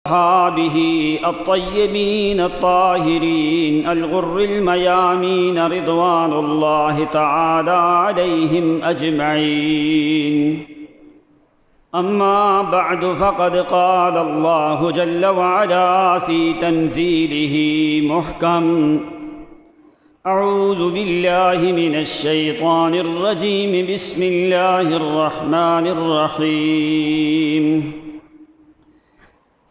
أصحابه الطيبين الطاهرين الغر الميامين رضوان الله تعالى عليهم أجمعين. أما بعد، فقد قال الله جل وعلا في تنزيله محكم: أعوذ بالله من الشيطان الرجيم، بسم الله الرحمن الرحيم.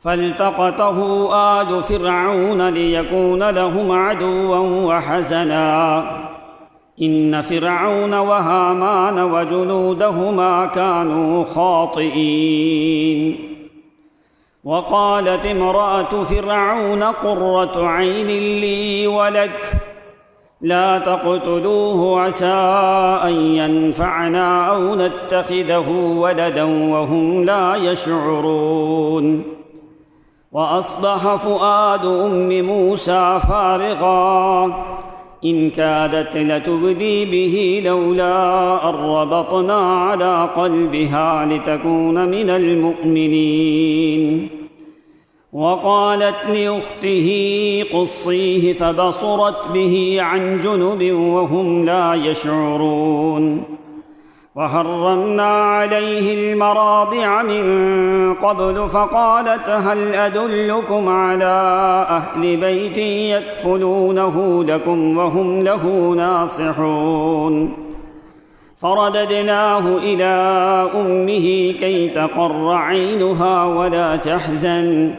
فالتقطه آل فرعون ليكون لهم عدوا وحزنا إن فرعون وهامان وجنودهما كانوا خاطئين. وقالت امرأة فرعون قرة عين لي ولك لا تقتلوه عسى أن ينفعنا أو نتخذه ولدا وهم لا يشعرون. وأصبح فؤاد أم موسى فارغا إن كادت لتبدي به لولا أن ربطنا على قلبها لتكون من المؤمنين. وقالت لأخته قصيه فبصرت به عن جنب وهم لا يشعرون. وحرمنا عليه المراضع من قبل فقالت هل أدلكم على أهل بيت يكفلونه لكم وهم له ناصحون. فرددناه إلى أمه كي تقر عينها ولا تحزن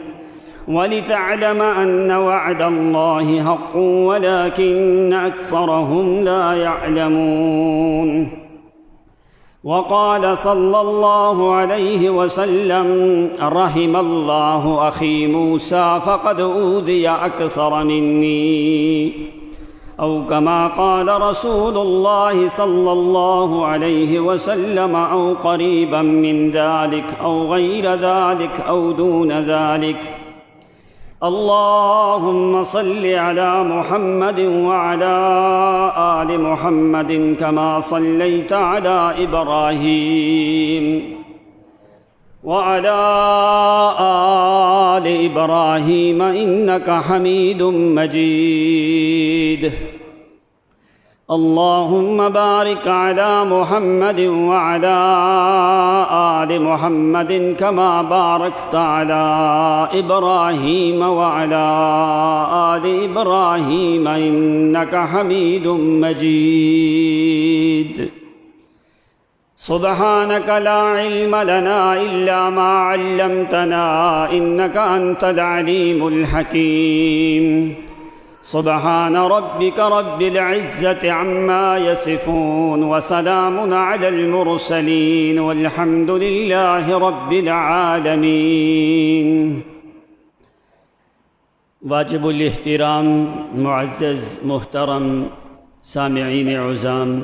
ولتعلم أن وعد الله حق ولكن أكثرهم لا يعلمون. وقال صلى الله عليه وسلم: رحم الله أخي موسى فقد أوذي أكثر مني، أو كما قال رسول الله صلى الله عليه وسلم، أو قريبا من ذلك أو غير ذلك أو دون ذلك. اللهم صل على محمد وعلى آل محمد كما صليت على إبراهيم وعلى آل إبراهيم إنك حميد مجيد. اللهم بارك على محمد وعلى آل محمد كما باركت على إبراهيم وعلى آل إبراهيم إنك حميد مجيد. سبحانك لا علم لنا إلا ما علمتنا إنك أنت العليم الحكيم. سبحان ربك رب العزة عما يصفون وسلام على المرسلين والحمد لله رب العالمين. واجب الاحترام معزز محترم سامعین عظام،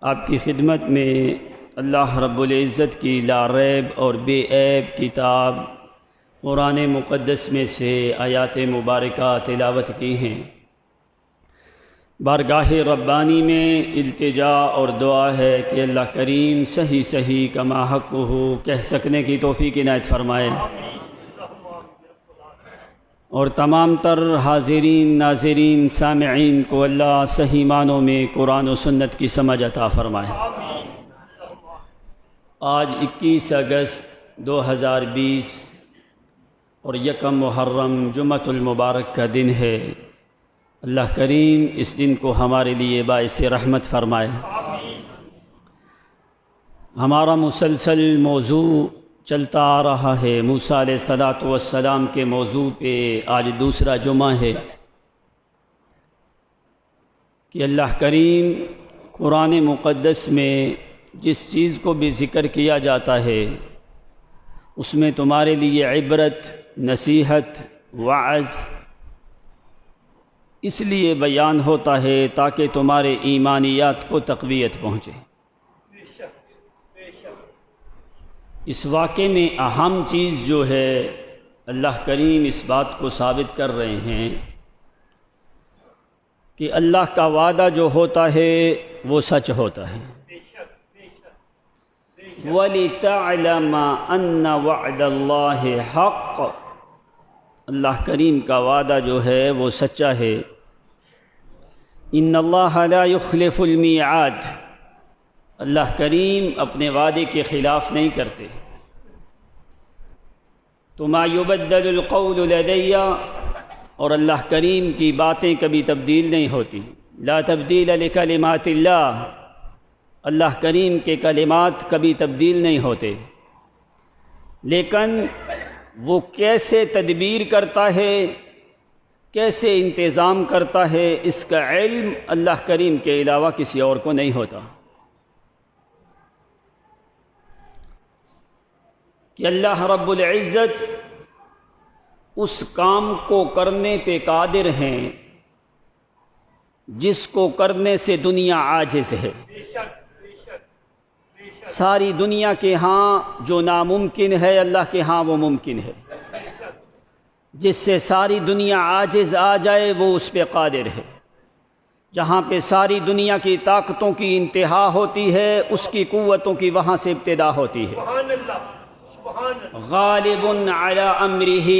آپ کی خدمت میں اللہ رب العزت کی لا ریب اور بے عیب کتاب قرآن مقدس میں سے آیات مبارکہ تلاوت کی ہیں۔ بارگاہ ربانی میں التجا اور دعا ہے کہ اللہ کریم صحیح صحیح کما حق ہو کہہ سکنے کی توفیق عنایت فرمائے، اور تمام تر حاضرین ناظرین سامعین کو اللہ صحیح معنوں میں قرآن و سنت کی سمجھ عطا فرمائے۔ آج 21 اگست 2020 اور 1 محرم جمعۃ المبارک کا دن ہے۔ اللہ کریم اس دن کو ہمارے لیے باعث رحمت فرمائے۔ ہمارا مسلسل موضوع چلتا آ رہا ہے، موسیٰ علیہ السلام کے موضوع پہ آج دوسرا جمعہ ہے کہ اللہ کریم قرآن مقدس میں جس چیز کو بھی ذکر کیا جاتا ہے اس میں تمہارے لیے عبرت، نصیحت، وعظ اس لیے بیان ہوتا ہے تاکہ تمہارے ایمانیات کو تقویت پہنچے۔ اس واقعے میں اہم چیز جو ہے اللہ کریم اس بات کو ثابت کر رہے ہیں کہ اللہ کا وعدہ جو ہوتا ہے وہ سچ ہوتا ہے۔ وَلِتَعْلَمَ أَنَّ وَعْدَ اللَّهِ حَقٌّ، اللہ کریم کا وعدہ جو ہے وہ سچا ہے۔ ان اللہ لا يخلف المیعاد، اللہ کریم اپنے وعدے کے خلاف نہیں کرتے۔ تو ما یبدل القول لدی، اور اللہ کریم کی باتیں کبھی تبدیل نہیں ہوتی۔ لا تبدیل لکلمات اللہ، اللہ کریم کے کلمات کبھی تبدیل نہیں ہوتے۔ لیکن وہ کیسے تدبیر کرتا ہے، کیسے انتظام کرتا ہے، اس کا علم اللہ کریم کے علاوہ کسی اور کو نہیں ہوتا۔ کہ اللہ رب العزت اس کام کو کرنے پہ قادر ہیں جس کو کرنے سے دنیا عاجز ہے۔ ساری دنیا کے ہاں جو ناممکن ہے اللہ کے ہاں وہ ممکن ہے۔ جس سے ساری دنیا عاجز آ جائے وہ اس پہ قادر ہے۔ جہاں پہ ساری دنیا کی طاقتوں کی انتہا ہوتی ہے اس کی قوتوں کی وہاں سے ابتدا ہوتی ہے۔ غالب علی امرہ،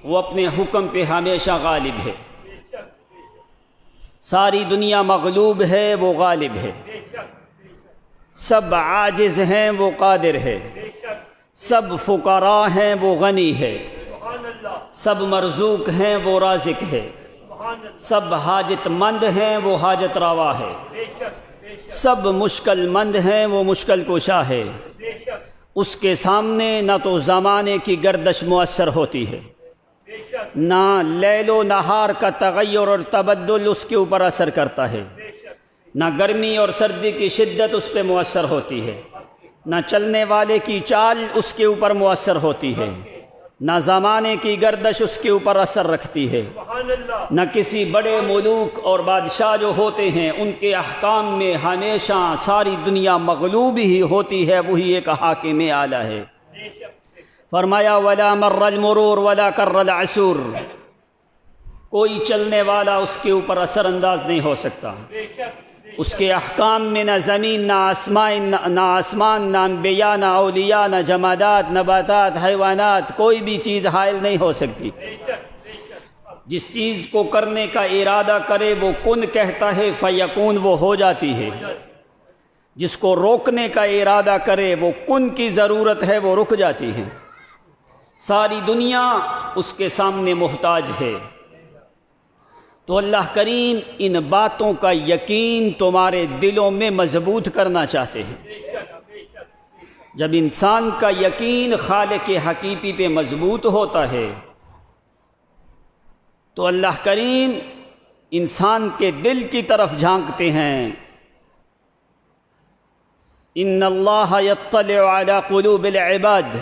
وہ اپنے حکم پہ ہمیشہ غالب ہے۔ ساری دنیا مغلوب ہے وہ غالب ہے۔ سب عاجز ہیں وہ قادر ہے۔ سب فقراء ہیں وہ غنی ہے۔ سب مرزوق ہیں وہ رازق ہے۔ سب حاجت مند ہیں وہ حاجت روا ہے۔ سب مشکل مند ہیں وہ مشکل کشا ہے۔ اس کے سامنے نہ تو زمانے کی گردش مؤثر ہوتی ہے، نہ لیل و نہار کا تغیر اور تبدل اس کے اوپر اثر کرتا ہے، نہ گرمی اور سردی کی شدت اس پہ مؤثر ہوتی ہے، نہ چلنے والے کی چال اس کے اوپر مؤثر ہوتی ہے، نہ زمانے کی گردش اس کے اوپر اثر رکھتی ہے، نہ کسی بڑے ملوک اور بادشاہ جو ہوتے ہیں ان کے احکام میں ہمیشہ ساری دنیا مغلوب ہی ہوتی ہے، وہی ایک حاکم اعلیٰ ہے۔ فرمایا ولا مر المرور ولا کر العسور، کوئی چلنے والا اس کے اوپر اثر انداز نہیں ہو سکتا۔ اس کے احکام میں نہ زمین نہ آسمان نہ انبیاء نہ اولیاء نہ جمادات نباتات حیوانات کوئی بھی چیز حائل نہیں ہو سکتی۔ جس چیز کو کرنے کا ارادہ کرے وہ کن کہتا ہے فیکون، وہ ہو جاتی ہے۔ جس کو روکنے کا ارادہ کرے وہ کن کی ضرورت ہے، وہ رک جاتی ہے۔ ساری دنیا اس کے سامنے محتاج ہے۔ تو اللہ کریم ان باتوں کا یقین تمہارے دلوں میں مضبوط کرنا چاہتے ہیں۔ جب انسان کا یقین خالق حقیقی پہ مضبوط ہوتا ہے تو اللہ کریم انسان کے دل کی طرف جھانکتے ہیں۔ ان اللہ یطلع علی قلوب العباد،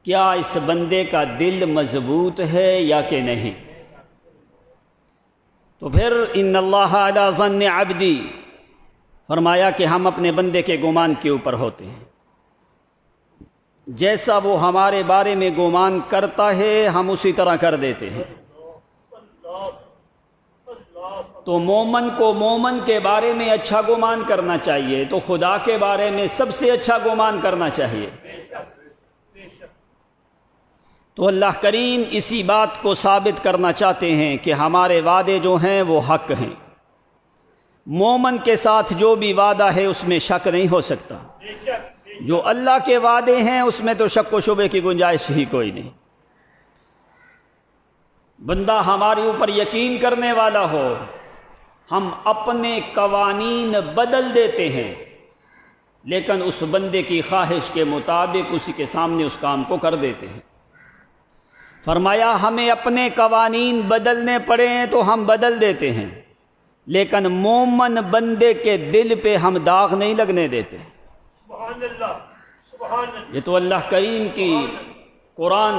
کیا اس بندے کا دل مضبوط ہے یا کہ نہیں؟ تو پھر ان اللہ علی ظن عبدی، فرمایا کہ ہم اپنے بندے کے گمان کے اوپر ہوتے ہیں۔ جیسا وہ ہمارے بارے میں گمان کرتا ہے ہم اسی طرح کر دیتے ہیں۔ تو مومن کو مومن کے بارے میں اچھا گمان کرنا چاہیے، تو خدا کے بارے میں سب سے اچھا گمان کرنا چاہیے۔ تو اللہ کریم اسی بات کو ثابت کرنا چاہتے ہیں کہ ہمارے وعدے جو ہیں وہ حق ہیں۔ مومن کے ساتھ جو بھی وعدہ ہے اس میں شک نہیں ہو سکتا۔ جو اللہ کے وعدے ہیں اس میں تو شک و شبے کی گنجائش ہی کوئی نہیں۔ بندہ ہمارے اوپر یقین کرنے والا ہو، ہم اپنے قوانین بدل دیتے ہیں لیکن اس بندے کی خواہش کے مطابق اسی کے سامنے اس کام کو کر دیتے ہیں۔ فرمایا ہمیں اپنے قوانین بدلنے پڑے ہیں تو ہم بدل دیتے ہیں، لیکن مومن بندے کے دل پہ ہم داغ نہیں لگنے دیتے۔ سبحان اللہ، سبحان اللہ۔ یہ تو اللہ کریم کی قرآن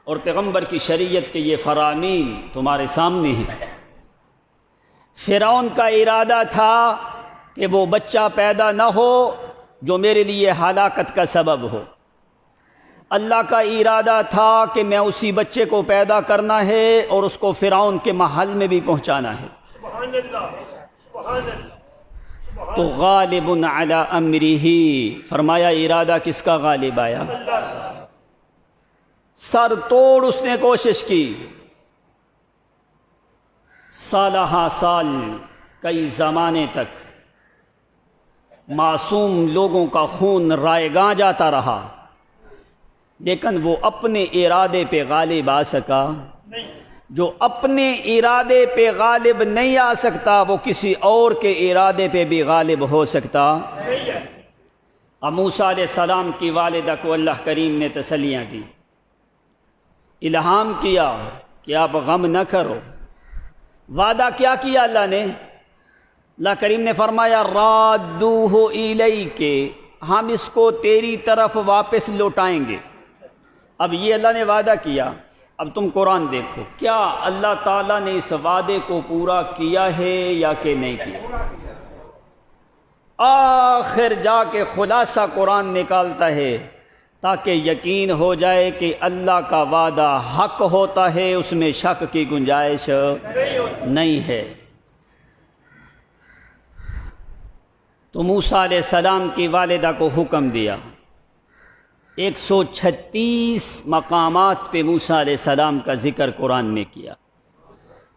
اور پیغمبر کی شریعت کے یہ فرامین تمہارے سامنے ہیں۔ فرعون کا ارادہ تھا کہ وہ بچہ پیدا نہ ہو جو میرے لیے ہلاکت کا سبب ہو۔ اللہ کا ارادہ تھا کہ میں اسی بچے کو پیدا کرنا ہے اور اس کو فرعون کے محل میں بھی پہنچانا ہے۔ سبحان اللہ، سبحان اللہ، سبحان تو غالب علی امرہ، فرمایا ارادہ کس کا غالب آیا؟ سر توڑ اس نے کوشش کی، سالہ سال، کئی زمانے تک معصوم لوگوں کا خون رائیگاں جاتا رہا، لیکن وہ اپنے ارادے پہ غالب آ سکا؟ جو اپنے ارادے پہ غالب نہیں آ سکتا وہ کسی اور کے ارادے پہ بھی غالب ہو سکتا؟ اب موسیٰ علیہ السلام کی والدہ کو اللہ کریم نے تسلیاں دی، الہام کیا کہ آپ غم نہ کرو۔ وعدہ کیا کیا اللہ نے؟ اللہ کریم نے فرمایا رادوہ الیک، ہم اس کو تیری طرف واپس لوٹائیں گے۔ اب یہ اللہ نے وعدہ کیا، اب تم قرآن دیکھو، کیا اللہ تعالیٰ نے اس وعدے کو پورا کیا ہے یا کہ نہیں کیا؟ آخر جا کے خلاصہ قرآن نکالتا ہے تاکہ یقین ہو جائے کہ اللہ کا وعدہ حق ہوتا ہے، اس میں شک کی گنجائش نہیں ہے۔ تو موسیٰ علیہ السلام کی والدہ کو حکم دیا، 136 مقامات پہ موسیٰ علیہ السلام کا ذکر قرآن میں کیا،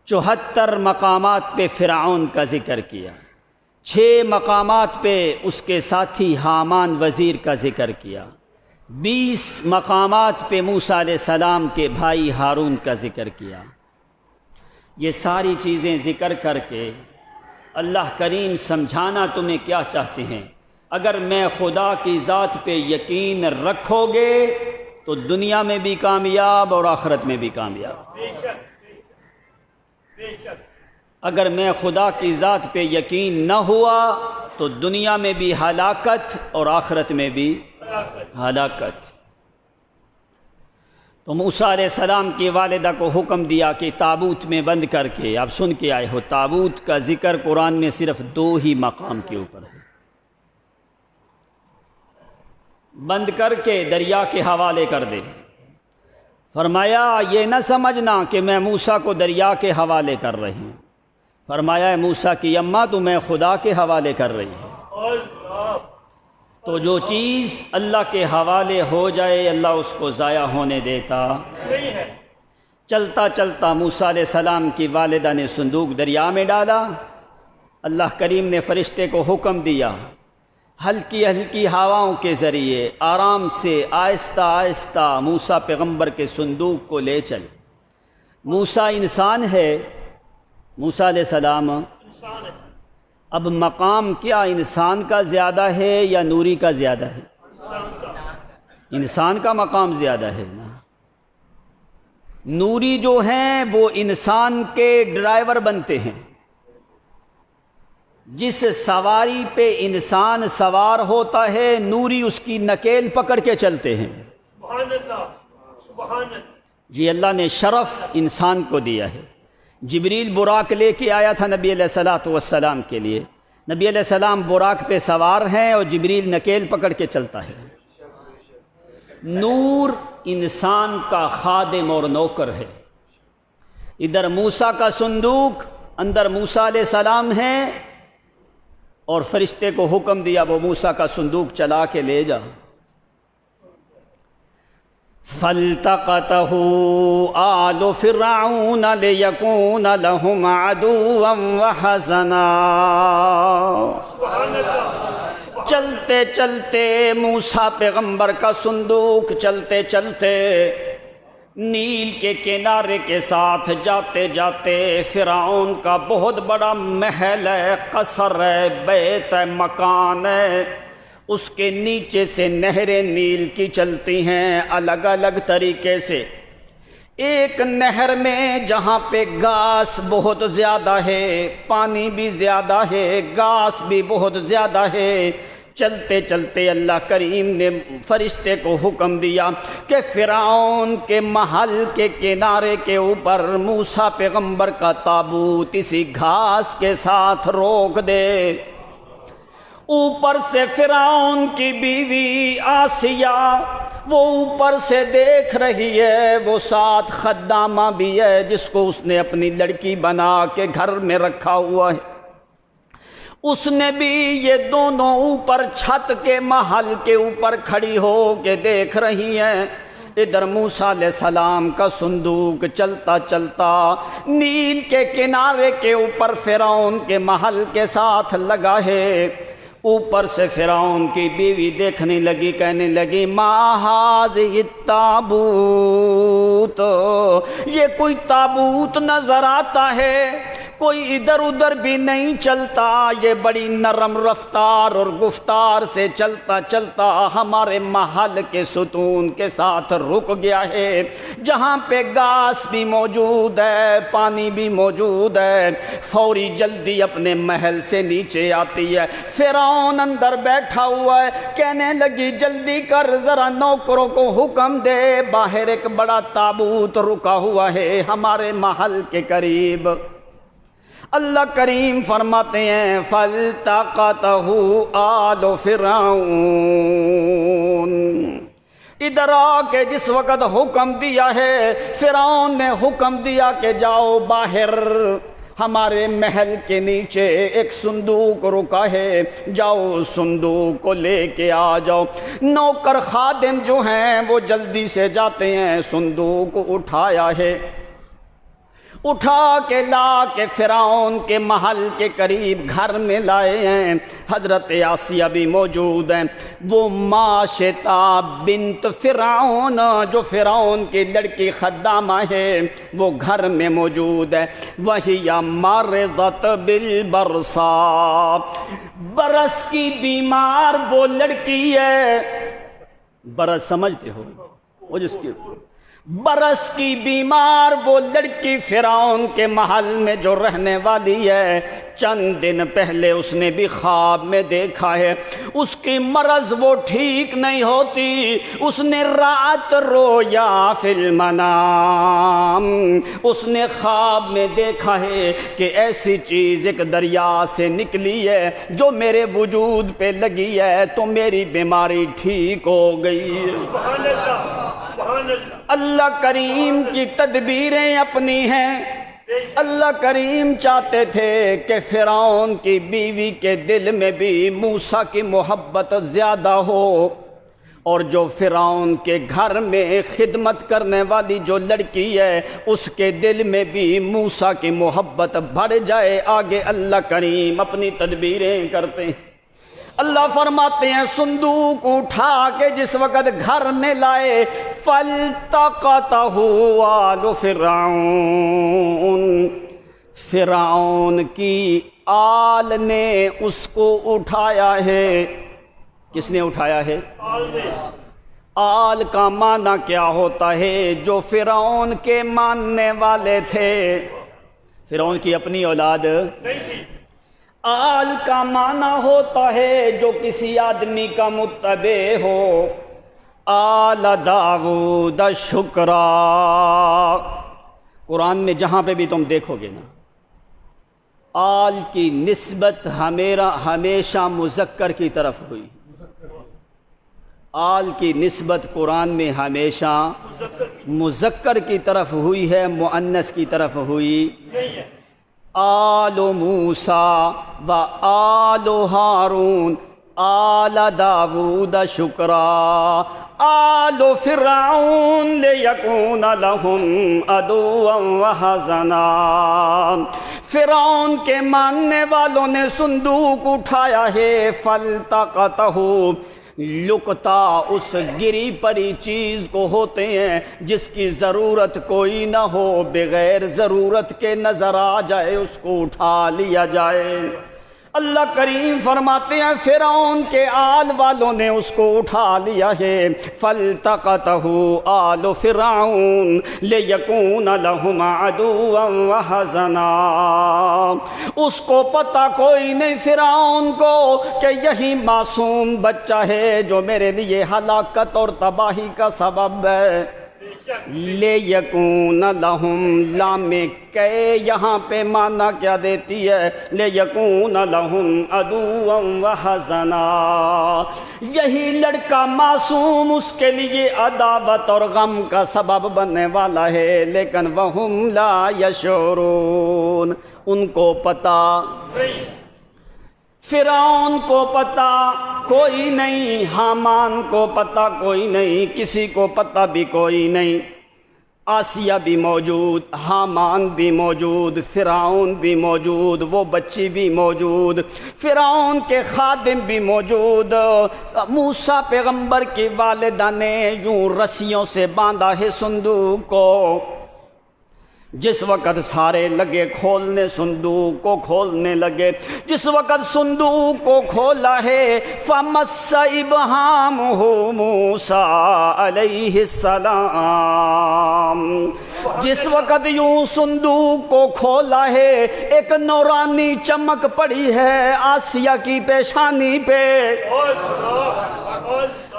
74 مقامات پہ فرعون کا ذکر کیا، 6 مقامات پہ اس کے ساتھی حامان وزیر کا ذکر کیا، 20 مقامات پہ موسیٰ علیہ السلام کے بھائی ہارون کا ذکر کیا۔ یہ ساری چیزیں ذکر کر کے اللہ کریم سمجھانا تمہیں کیا چاہتے ہیں؟ اگر میں خدا کی ذات پہ یقین رکھو گے تو دنیا میں بھی کامیاب اور آخرت میں بھی کامیاب۔ اگر میں خدا کی ذات پہ یقین نہ ہوا تو دنیا میں بھی ہلاکت اور آخرت میں بھی ہلاکت۔ تو موسیٰ علیہ السلام کی والدہ کو حکم دیا کہ تابوت میں بند کر کے، آپ سن کے آئے ہو تابوت کا ذکر قرآن میں صرف 2 ہی مقام کے اوپر ہے، بند کر کے دریا کے حوالے کر دے۔ فرمایا یہ نہ سمجھنا کہ میں موسیٰ کو دریا کے حوالے کر رہی ہوں، فرمایا موسیٰ کی اماں تو میں خدا کے حوالے کر رہی ہوں۔ تو جو چیز اللہ کے حوالے ہو جائے اللہ اس کو ضائع ہونے دیتا نہیں ہے۔ چلتا چلتا موسیٰ علیہ السلام کی والدہ نے صندوق دریا میں ڈالا، اللہ کریم نے فرشتے کو حکم دیا ہلکی ہلکی ہواؤں کے ذریعے آرام سے آہستہ آہستہ موسیٰ پیغمبر کے صندوق کو لے چل۔ موسیٰ انسان ہے، موسیٰ علیہ السلام اب مقام کیا انسان کا زیادہ ہے یا نوری کا زیادہ ہے؟ انسان کا مقام زیادہ ہے نا۔ نوری جو ہیں وہ انسان کے ڈرائیور بنتے ہیں، جس سواری پہ انسان سوار ہوتا ہے نوری اس کی نکیل پکڑ کے چلتے ہیں۔ سبحان اللہ، سبحان اللہ۔ جی اللہ نے شرف انسان کو دیا ہے۔ جبریل براق لے کے آیا تھا نبی علیہ السلام کے لیے، نبی علیہ السلام براق پہ سوار ہیں اور جبریل نکیل پکڑ کے چلتا ہے۔ نور انسان کا خادم اور نوکر ہے۔ ادھر موسیٰ کا صندوق، اندر موسیٰ علیہ السلام ہیں، اور فرشتے کو حکم دیا وہ موسیٰ کا صندوق چلا کے لے جا۔ فَالْتَقَطَهُ آلُ فِرْعَوْنَ لِيَكُونَ لَهُمْ عَدُوًّا وَحَزَنًا۔ چلتے چلتے موسیٰ پیغمبر کا صندوق چلتے چلتے نیل کے کنارے کے ساتھ جاتے جاتے فرعون کا بہت بڑا محل ہے، قصر ہے، بیت ہے، مکان ہے، اس کے نیچے سے نہریں نیل کی چلتی ہیں الگ الگ طریقے سے۔ ایک نہر میں جہاں پہ گھاس بہت زیادہ ہے، پانی بھی زیادہ ہے، گھاس بھی بہت زیادہ ہے، چلتے چلتے اللہ کریم نے فرشتے کو حکم دیا کہ فرعون کے محل کے کنارے کے اوپر موسیٰ پیغمبر کا تابوت اسی گھاس کے ساتھ روک دے۔ اوپر سے فرعون کی بیوی آسیہ وہ اوپر سے دیکھ رہی ہے، وہ ساتھ خدامہ بھی ہے جس کو اس نے اپنی لڑکی بنا کے گھر میں رکھا ہوا ہے۔ اس نے بھی یہ دونوں اوپر چھت کے محل کے اوپر کھڑی ہو کے دیکھ رہی ہیں، ادھر موسیٰ علیہ السلام کا صندوق چلتا چلتا نیل کے کنارے کے اوپر فرعون کے محل کے ساتھ لگا ہے۔ اوپر سے فرعون کی بیوی دیکھنے لگی، کہنے لگی ما ھذہ التابوت، یہ کوئی تابوت نظر آتا ہے، کوئی ادھر ادھر بھی نہیں چلتا، یہ بڑی نرم رفتار اور گفتار سے چلتا چلتا ہمارے محل کے ستون کے ساتھ رک گیا ہے، جہاں پہ گھاس بھی موجود ہے، پانی بھی موجود ہے، فوری جلدی اپنے محل سے نیچے آتی ہے۔ فرعون اندر بیٹھا ہوا ہے، کہنے لگی جلدی کر، ذرا نوکروں کو حکم دے، باہر ایک بڑا تابوت رکا ہوا ہے ہمارے محل کے قریب۔ اللہ کریم فرماتے ہیں فَالْتَقَطَهُ آلُ فِرْعَوْنَ، ادھر آ کے جس وقت حکم دیا ہے، فرعون نے حکم دیا کہ جاؤ باہر، ہمارے محل کے نیچے ایک صندوق رکا ہے، جاؤ صندوق کو لے کے آ جاؤ۔ نوکر خادم جو ہیں وہ جلدی سے جاتے ہیں، صندوق اٹھایا ہے، اٹھا کے لا کے فرعون کے محل کے قریب گھر میں لائے ہیں۔ حضرت آسیہ بھی موجود ہیں، وہ ماشطہ بنت فرعون جو فرعون کی لڑکی خدامہ ہے وہ گھر میں موجود ہے۔ وہی مرضت بالبرصا، برس کی بیمار وہ لڑکی ہے، برس سمجھتے ہو وہ جس کی برس کی بیمار وہ لڑکی فرعون کے محل میں جو رہنے والی ہے، چند دن پہلے اس نے بھی خواب میں دیکھا ہے، اس کی مرض وہ ٹھیک نہیں ہوتی، اس نے رات رویا فی المنام، اس نے خواب میں دیکھا ہے کہ ایسی چیز ایک دریا سے نکلی ہے جو میرے وجود پہ لگی ہے تو میری بیماری ٹھیک ہو گئی۔ سبحان اللہ، سبحان اللہ۔ اللہ کریم کی تدبیریں اپنی ہیں۔ اللہ کریم چاہتے تھے کہ فرعون کی بیوی کے دل میں بھی موسیٰ کی محبت زیادہ ہو، اور جو فرعون کے گھر میں خدمت کرنے والی جو لڑکی ہے اس کے دل میں بھی موسیٰ کی محبت بڑھ جائے۔ آگے اللہ کریم اپنی تدبیریں کرتے ہیں۔ اللہ فرماتے ہیں صندوق اٹھا کے جس وقت گھر میں لائے، فَالْتَقَطَهُ آلُ فِرْعَوْنَ، فرعون کی آل نے اس کو اٹھایا ہے۔ کس نے اٹھایا ہے؟ آل کا معنی کیا ہوتا ہے؟ جو فرعون کے ماننے والے تھے، فرعون کی اپنی اولاد نہیں تھی۔ آل کا معنی ہوتا ہے جو کسی آدمی کا متبع ہو۔ آل داؤد شکرا، قرآن میں جہاں پہ بھی تم دیکھو گے نا، آل کی نسبت ہمیشہ مذکر کی طرف ہوئی، آل کی نسبت قرآن میں ہمیشہ مذکر کی طرف ہوئی ہے، مؤنث کی طرف ہوئی نہیں ہے۔ آل موسیٰ و آل ہارون آل داود شکرا آل فرعون لیکون لہم عدوا وحزنا، فرعون کے ماننے والوں نے صندوق اٹھایا ہے، فالتقطہ، لقطہ اس گری پڑی چیز کو ہوتے ہیں جس کی ضرورت کوئی نہ ہو، بغیر ضرورت کے نظر آ جائے اس کو اٹھا لیا جائے۔ اللہ کریم فرماتے ہیں فرعون کے آل والوں نے اس کو اٹھا لیا ہے، فَالْتَقَطَهُ آلُ فِرْعَوْنَ لِيَكُونَ لَهُمْ عَدُوًّا وَحَزَنًا، اس کو پتہ کوئی نہیں فرعون کو کہ یہی معصوم بچہ ہے جو میرے لیے ہلاکت اور تباہی کا سبب ہے۔ لِيَكُونَ لَهُمْ، لام کے یہاں پہ معنی کیا دیتی ہے؟ لِيَكُونَ لَهُمْ عَدُوًّا وَحَزَنًا، یہی لڑکا معصوم اس کے لیے عداوت اور غم کا سبب بننے والا ہے، لیکن وَهُمْ لَا يَشْعُرُونَ، ان کو پتہ فرعون کو پتہ کوئی نہیں، حامان کو پتہ کوئی نہیں، کسی کو پتہ بھی کوئی نہیں۔ آسیہ بھی موجود، حامان بھی موجود، فرعون بھی موجود، وہ بچی بھی موجود، فرعون کے خادم بھی موجود۔ موسیٰ پیغمبر کی والدہ نے یوں رسیوں سے باندھا ہے صندوق کو۔ جس وقت سارے لگے کھولنے، صندوق کو کھولنے لگے، جس وقت صندوق کو کھولا ہے، فَمَسَّ إِبْهَامُهُ موسیٰ علیہ السلام، جس وقت یوں صندوق کو کھولا ہے، ایک نورانی چمک پڑی ہے آسیہ کی پیشانی پہ،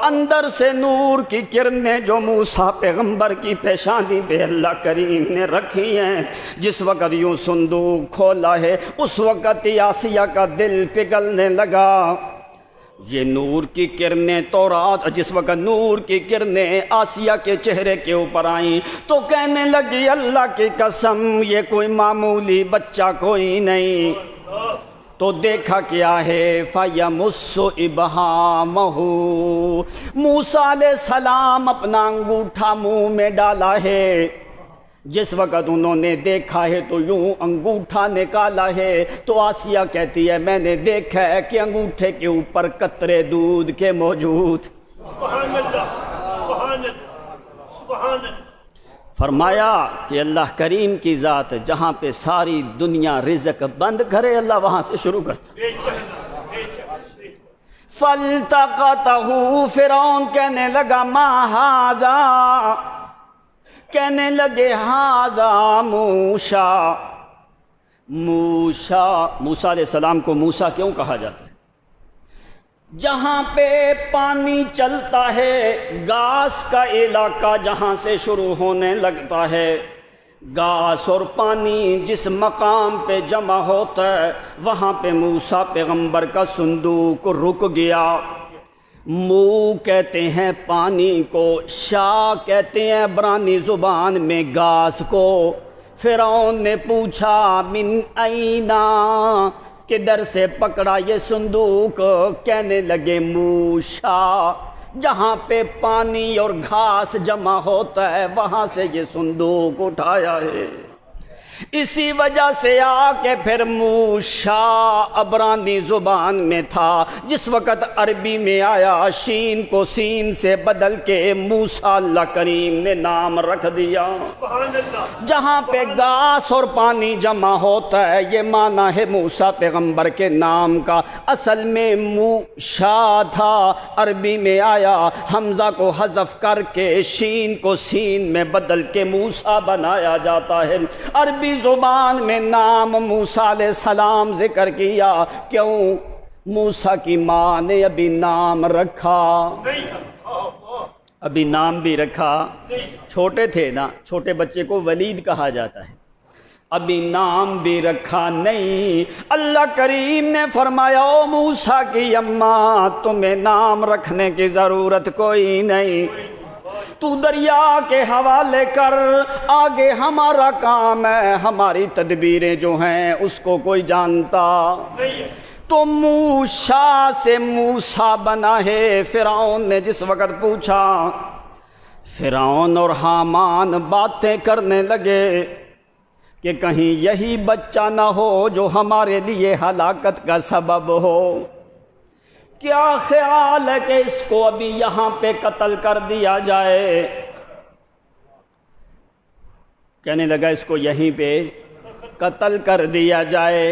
اندر سے نور کی کرنیں جو موسیٰ پیغمبر کی پیشانی پہ اللہ کریم نے رکھی ہیں۔ جس وقت یوں صندوق کھولا ہے، اس وقت آسیہ کا دل پگھلنے لگا۔ یہ نور کی کرنیں تورات، جس وقت نور کی کرنیں آسیہ کے چہرے کے اوپر آئیں تو کہنے لگی اللہ کی قسم یہ کوئی معمولی بچہ کوئی نہیں۔ تو دیکھا کیا ہے، فَيَمُسُّ إِبْهَامَهُ، موسیٰ علیہ السلام اپنا انگوٹھا منہ میں ڈالا ہے۔ جس وقت انہوں نے دیکھا ہے تو یوں انگوٹھا نکالا ہے، تو آسیہ کہتی ہے میں نے دیکھا ہے کہ انگوٹھے کے اوپر قطرے دودھ کے موجود۔ سبحان اللہ، سبحان اللہ، سبحان اللہ۔ فرمایا کہ اللہ کریم کی ذات جہاں پہ ساری دنیا رزق بند کرے، اللہ وہاں سے شروع کرتا۔ فَالْتَقَطَهُ، فرعون کہنے لگا ما ھذا، کہنے لگے ھذا موسیٰ، موسیٰ علیہ السلام کو موسیٰ کیوں کہا جاتا ہے؟ جہاں پہ پانی چلتا ہے، گاس کا علاقہ جہاں سے شروع ہونے لگتا ہے، گاس اور پانی جس مقام پہ جمع ہوتا ہے، وہاں پہ موسیٰ پیغمبر کا صندوق رک گیا۔ مو کہتے ہیں پانی کو، شا کہتے ہیں عبرانی زبان میں گاس کو۔ فرعون نے پوچھا من اینا، کدھر سے پکڑا یہ صندوق؟ کہنے لگے موسیٰ، جہاں پہ پانی اور گھاس جمع ہوتا ہے وہاں سے یہ صندوق اٹھایا ہے۔ اسی وجہ سے آ کے پھر موسیٰ عبرانی زبان میں تھا، جس وقت عربی میں آیا شین کو سین سے بدل کے موسیٰ اللہ کریم نے نام رکھ دیا۔ جہاں پہ گاس اور پانی جمع ہوتا ہے یہ معنی ہے موسیٰ پیغمبر کے نام کا، اصل میں موشا تھا، عربی میں آیا حمزہ کو حذف کر کے شین کو سین میں بدل کے موسیٰ بنایا جاتا ہے۔ عربی زبان میں نام موسیٰ علیہ السلام ذکر کیا، کیوں؟ موسیٰ کی ماں نے ابھی نام رکھا، ابھی نام بھی رکھا، چھوٹے تھے نا، چھوٹے بچے کو ولید کہا جاتا ہے، ابھی نام بھی رکھا نہیں۔ اللہ کریم نے فرمایا او موسیٰ کی اماں، تمہیں نام رکھنے کی ضرورت کوئی نہیں، تو دریا کے حوالے کر، آگے ہمارا کام ہے، ہماری تدبیریں جو ہیں اس کو کوئی جانتا۔ تو موسیٰ سے موسیٰ بنا ہے۔ فرعون نے جس وقت پوچھا، فرعون اور حامان باتیں کرنے لگے کہ کہیں یہی بچہ نہ ہو جو ہمارے لیے ہلاکت کا سبب ہو۔ کیا خیال ہے کہ اس کو ابھی یہاں پہ قتل کر دیا جائے؟ کہنے لگا اس کو یہیں پہ قتل کر دیا جائے۔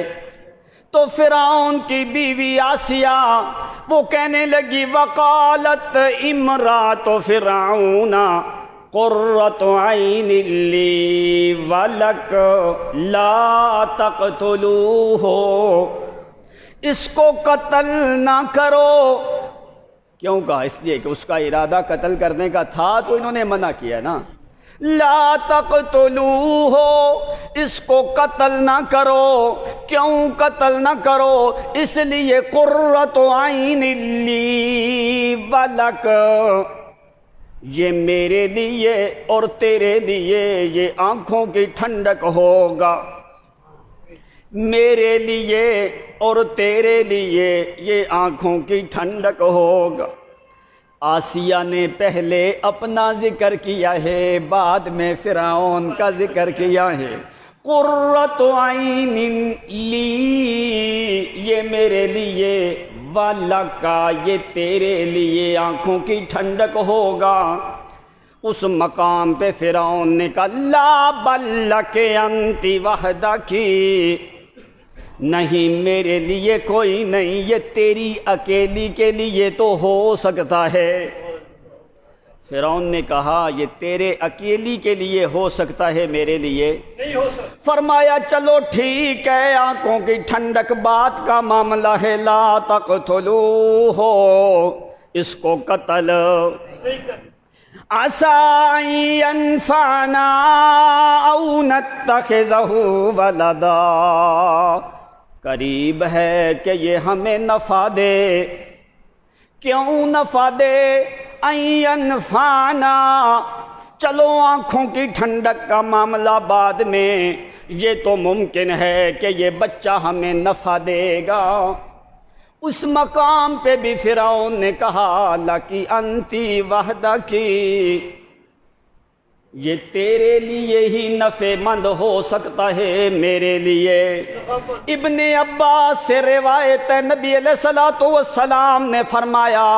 تو فرعون کی بیوی آسیہ وہ کہنے لگی وقالت امرات فرعون قرۃ عین لی ولک لا تقتلوہ، اس کو قتل نہ کرو۔ کیوں کہا؟ اس لیے کہ اس کا ارادہ قتل کرنے کا تھا تو انہوں نے منع کیا نا۔ لا تقتلوہ، اس کو قتل نہ کرو۔ کیوں قتل نہ کرو؟ اس لیے قرۃ عین لی ولک، یہ میرے لیے اور تیرے لیے یہ آنکھوں کی ٹھنڈک ہوگا، میرے لیے اور تیرے لیے یہ آنکھوں کی ٹھنڈک ہوگا۔ آسیہ نے پہلے اپنا ذکر کیا ہے، بعد میں فرعون کا ذکر کیا ہے۔ قرۃ عین لی، یہ میرے لیے، ولکا، یہ تیرے لیے آنکھوں کی ٹھنڈک ہوگا۔ اس مقام پہ فرعون نے کہا لا بل لک انت وحدک، نہیں میرے لیے کوئی نہیں، یہ تیری اکیلی کے لیے تو ہو سکتا ہے۔ فرعون نے کہا یہ تیرے اکیلی کے لیے ہو سکتا ہے، میرے لیے نہیں ہو سکتا۔ فرمایا چلو ٹھیک ہے، آنکھوں کی ٹھنڈک بات کا معاملہ ہے، لا تقتلوہ، اس کو قتل نہیں کر عسى أن ينفعنا أو نتخذه ولدا، قریب ہے کہ یہ ہمیں نفع دے۔ کیوں نفع دے؟ أن ينفعنا، چلو آنکھوں کی ٹھنڈک کا معاملہ بعد میں، یہ تو ممکن ہے کہ یہ بچہ ہمیں نفع دے گا۔ اس مقام پہ بھی فرعون نے کہا لکی انتی وحدکی، یہ تیرے لیے ہی نفع مند ہو سکتا ہے، میرے لیے۔ ابن عباس سے روایت ہے، نبی علیہ الصلوۃ والسلام نے فرمایا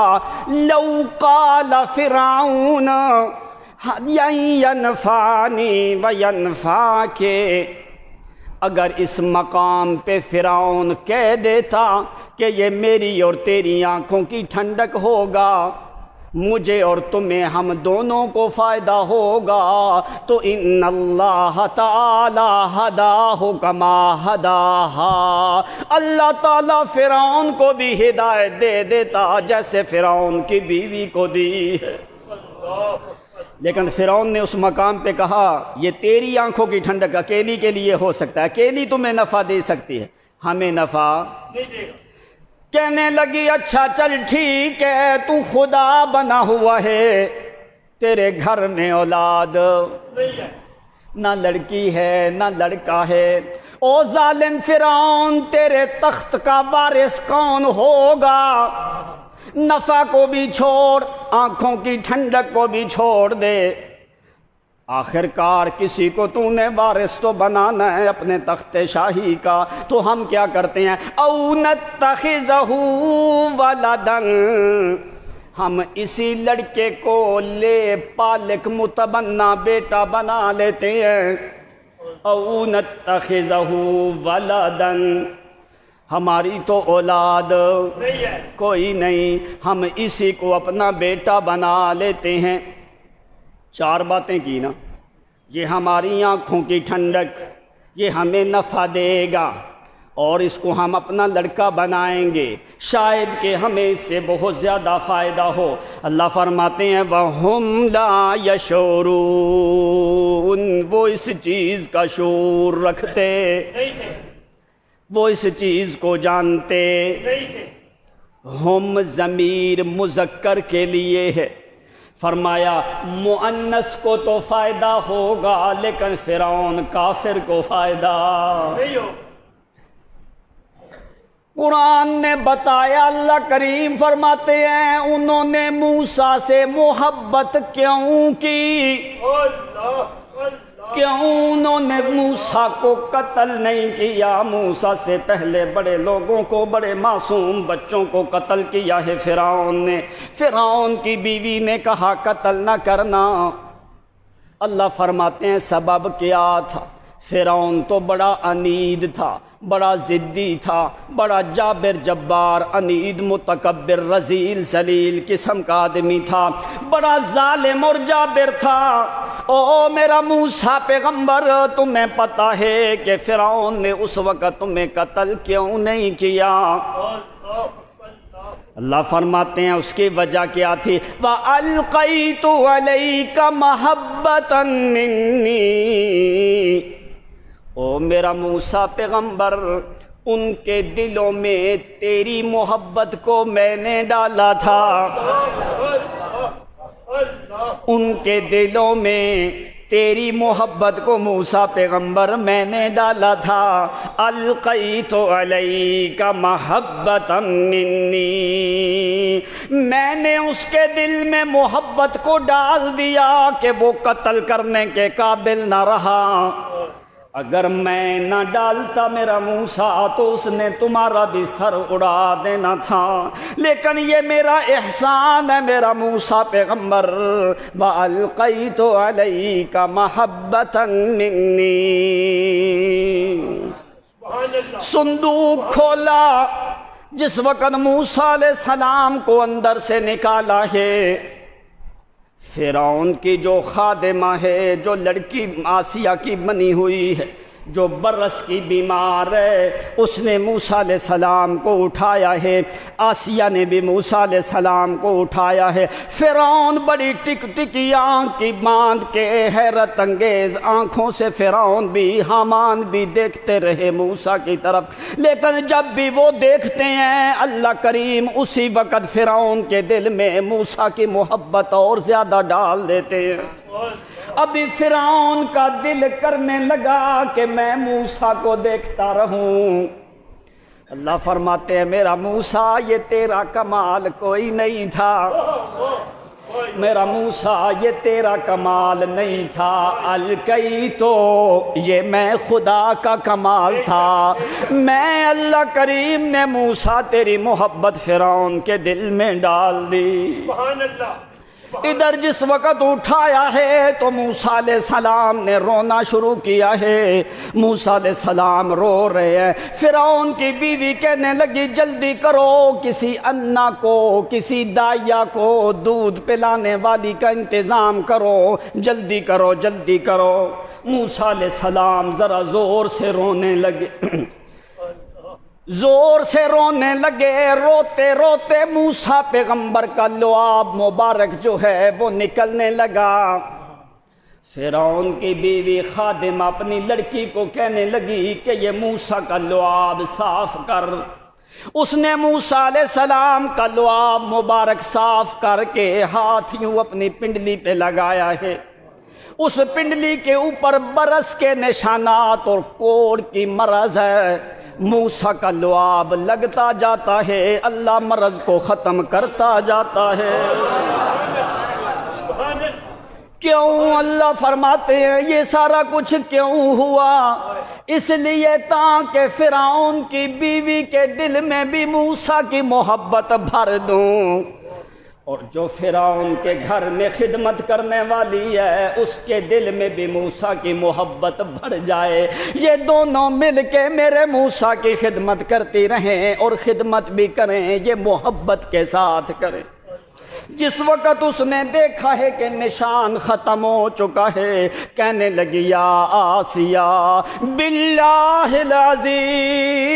لو قال فرعون ینفعنی وینفعک، اگر اس مقام پہ فرعون کہہ دیتا کہ یہ میری اور تیری آنکھوں کی ٹھنڈک ہوگا، مجھے اور تمہیں ہم دونوں کو فائدہ ہوگا، تو ان اللہ تعالی ہداہ کما ہداہا، اللہ تعالی فرعون کو بھی ہدایت دے دیتا جیسے فرعون کی بیوی کو دی ہے۔ لیکن فرعون نے اس مقام پہ کہا یہ تیری آنکھوں کی ٹھنڈک اکیلی کے لیے ہو سکتا ہے، اکیلی تمہیں نفع دے سکتی ہے، ہمیں نفع نہیں دے گا۔ کہنے لگی اچھا چل ٹھیک ہے، تو خدا بنا ہوا ہے، تیرے گھر میں اولاد نہیں ہے۔ نہ لڑکی ہے نہ لڑکا ہے، او ظالم فرعون تیرے تخت کا وارث کون ہوگا؟ نفع کو بھی چھوڑ، آنکھوں کی ٹھنڈک کو بھی چھوڑ دے، آخر کار کسی کو تو نے وارث تو بنانا ہے اپنے تخت شاہی کا، تو ہم کیا کرتے ہیں او نتخذہ ولدا، ہم اسی لڑکے کو لے پالک متبنہ بیٹا بنا لیتے ہیں، او نتخذہ ولدا، ہماری تو اولاد نہیں ہے۔ کوئی نہیں، ہم اسی کو اپنا بیٹا بنا لیتے ہیں۔ چار باتیں کی نا، یہ ہماری آنکھوں کی ٹھنڈک، یہ ہمیں نفع دے گا، اور اس کو ہم اپنا لڑکا بنائیں گے، شاید کہ ہمیں اس سے بہت زیادہ فائدہ ہو۔ اللہ فرماتے ہیں وَهُمْ لَا يَشْعُرُونَ، وہ اس چیز کا شعور رکھتے، نہیں تھے۔ وہ اس چیز کو جانتے۔ نہیں تھے۔ ہم ضمیر مذکر کے لیے ہے، فرمایا مؤنث کو تو فائدہ ہوگا لیکن فرعون کافر کو فائدہ نہیں ہو۔ قرآن نے بتایا، اللہ کریم فرماتے ہیں انہوں نے موسیٰ سے محبت کیوں کی، اللہ اللہ، کیوں انہوں نے موسیٰ کو قتل نہیں کیا؟ موسیٰ سے پہلے بڑے لوگوں کو، بڑے معصوم بچوں کو قتل کیا ہے فرعون نے۔ فرعون کی بیوی نے کہا قتل نہ کرنا۔ اللہ فرماتے ہیں سبب کیا تھا؟ فرعون تو بڑا عنید تھا، بڑا ضدی تھا، بڑا جابر جبار عنید متکبر رذیل ذلیل قسم کا آدمی تھا، بڑا ظالم اور جابر تھا۔ او میرا موسیٰ پیغمبر، تمہیں پتہ ہے کہ فرعون نے اس وقت تمہیں قتل کیوں نہیں کیا؟ اللہ فرماتے ہیں اس کی وجہ کیا تھی؟ وَأَلْقَيْتُ عَلَيْكَ مَحَبَّةً مِّنِّي، او میرا موسیٰ پیغمبر، ان کے دلوں میں تیری محبت کو میں نے ڈالا تھا، ان کے دلوں میں تیری محبت کو موسیٰ پیغمبر میں نے ڈالا تھا، القیت علیک محبتا منی، میں نے اس کے دل میں محبت کو ڈال دیا کہ وہ قتل کرنے کے قابل نہ رہا۔ اگر میں نہ ڈالتا میرا موسیٰ تو اس نے تمہارا بھی سر اڑا دینا تھا، لیکن یہ میرا احسان ہے میرا موسیٰ پیغمبر، وَأَلْقَيْتُ عَلَيْكَ مَحَبَّةً مِّنِّي۔ صندوق کھولا، جس وقت موسیٰ علیہ السلام کو اندر سے نکالا ہے، فرعون کی جو خادمہ ہے، جو لڑکی آسیہ کی بنی ہوئی ہے، جو برس کی بیمار ہے، اس نے موسیٰ علیہ السلام کو اٹھایا ہے، آسیہ نے بھی موسیٰ علیہ السلام کو اٹھایا ہے۔ فرعون بڑی ٹک ٹکی آنکھ کی باندھ کے حیرت انگیز آنکھوں سے فرعون بھی حامان بھی دیکھتے رہے موسیٰ کی طرف، لیکن جب بھی وہ دیکھتے ہیں اللہ کریم اسی وقت فرعون کے دل میں موسیٰ کی محبت اور زیادہ ڈال دیتے ہیں۔ ابھی فرعون کا دل کرنے لگا کہ میں موسیٰ کو دیکھتا رہوں، اللہ فرماتے ہیں میرا موسیٰ یہ تیرا کمال کوئی نہیں تھا، میرا موسیٰ یہ تیرا کمال نہیں تھا، الکئی تو یہ میں خدا کا کمال تھا، میں اللہ کریم نے موسیٰ تیری محبت فرعون کے دل میں ڈال دی۔ سبحان اللہ۔ ادھر جس وقت اٹھایا ہے تو موسیٰ علیہ السلام نے رونا شروع کیا ہے، موسیٰ علیہ السلام رو رہے ہیں۔ فرعون کی بیوی کہنے لگی جلدی کرو، کسی انا کو کسی دائیا کو دودھ پلانے والی کا انتظام کرو، جلدی کرو جلدی کرو۔ موسیٰ علیہ السلام ذرا زور سے رونے لگے، زور سے رونے لگے، روتے روتے موسیٰ پیغمبر کا لعاب مبارک جو ہے وہ نکلنے لگا۔ فرعون کی بیوی خادم اپنی لڑکی کو کہنے لگی کہ یہ موسیٰ کا لعاب صاف کر۔ اس نے موسیٰ علیہ السلام کا لعاب مبارک صاف کر کے ہاتھ یوں اپنی پنڈلی پہ لگایا ہے، اس پنڈلی کے اوپر برس کے نشانات اور کوڑ کی مرض ہے۔ موسیٰ کا لعاب لگتا جاتا ہے، اللہ مرض کو ختم کرتا جاتا ہے۔ کیوں؟ اللہ فرماتے ہیں یہ سارا کچھ کیوں ہوا؟ اس لیے تاکہ فرعون کی بیوی کے دل میں بھی موسیٰ کی محبت بھر دوں، اور جو فرعون کے گھر میں خدمت کرنے والی ہے اس کے دل میں بھی موسیٰ کی محبت بڑھ جائے، یہ دونوں مل کے میرے موسیٰ کی خدمت کرتی رہیں اور خدمت بھی کریں، یہ محبت کے ساتھ کریں۔ جس وقت اس نے دیکھا ہے کہ نشان ختم ہو چکا ہے، کہنے لگی یا آسیہ باللہ العظیم،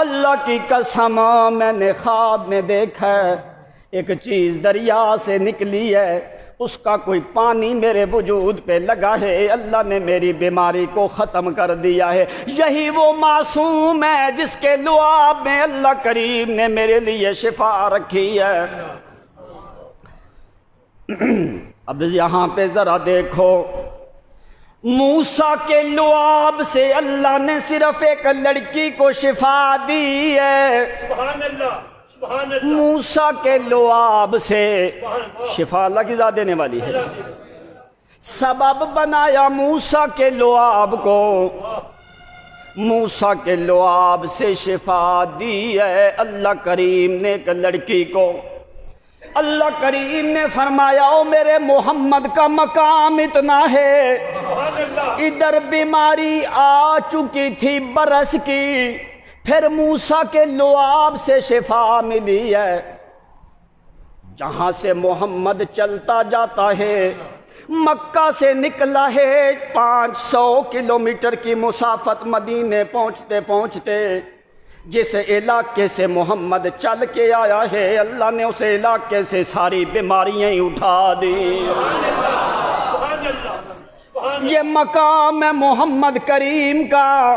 اللہ کی قسم میں نے خواب میں دیکھا ہے ایک چیز دریا سے نکلی ہے، اس کا کوئی پانی میرے وجود پہ لگا ہے، اللہ نے میری بیماری کو ختم کر دیا ہے۔ یہی وہ معصوم ہے جس کے لعاب میں اللہ کریم نے میرے لیے شفا رکھی ہے۔ اب یہاں پہ ذرا دیکھو، موسیٰ کے لعاب سے اللہ نے صرف ایک لڑکی کو شفا دی ہے۔ سبحان اللہ، سبحان اللہ۔ موسیٰ کے لعاب سے شفا اللہ کی ذات دینے والی ہے، سبب بنایا موسیٰ کے لعاب کو، موسیٰ کے لعاب سے شفا دی ہے اللہ کریم نے ایک لڑکی کو۔ اللہ کریم نے فرمایا او میرے محمد کا مقام اتنا ہے، ادھر بیماری آ چکی تھی برس کی، پھر موسیٰ کے لعاب سے شفا ملی ہے۔ جہاں سے محمد چلتا جاتا ہے، مکہ سے نکلا ہے 500 کلومیٹر کی مسافت، مدینے پہنچتے پہنچتے جس علاقے سے محمد چل کے آیا ہے اللہ نے اس علاقے سے ساری بیماریاں اٹھا دی۔ یہ مقام ہے محمد کریم کا۔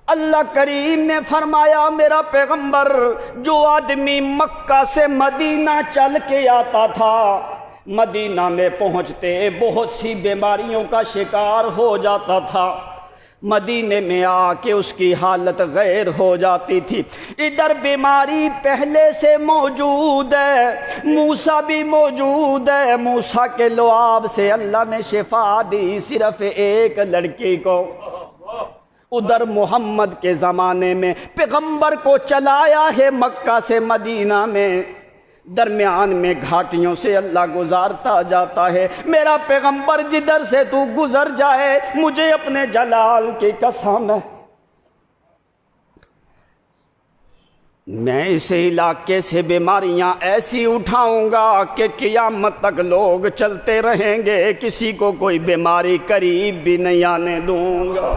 اللہ کریم نے فرمایا میرا پیغمبر جو آدمی مکہ سے مدینہ چل کے آتا تھا، مدینہ میں پہنچتے بہت سی بیماریوں کا شکار ہو جاتا تھا، مدینے میں آ کے اس کی حالت غیر ہو جاتی تھی۔ ادھر بیماری پہلے سے موجود ہے، موسیٰ بھی موجود ہے، موسیٰ کے لعاب سے اللہ نے شفا دی صرف ایک لڑکی کو۔ ادھر محمد کے زمانے میں پیغمبر کو چلایا ہے مکہ سے مدینہ میں، درمیان میں گھاٹیوں سے اللہ گزارتا جاتا ہے۔ میرا پیغمبر جدھر سے تو گزر جائے، مجھے اپنے جلال کی قسم ہے، میں اس علاقے سے بیماریاں ایسی اٹھاؤں گا کہ قیامت تک لوگ چلتے رہیں گے، کسی کو کوئی بیماری قریب بھی نہیں آنے دوں گا۔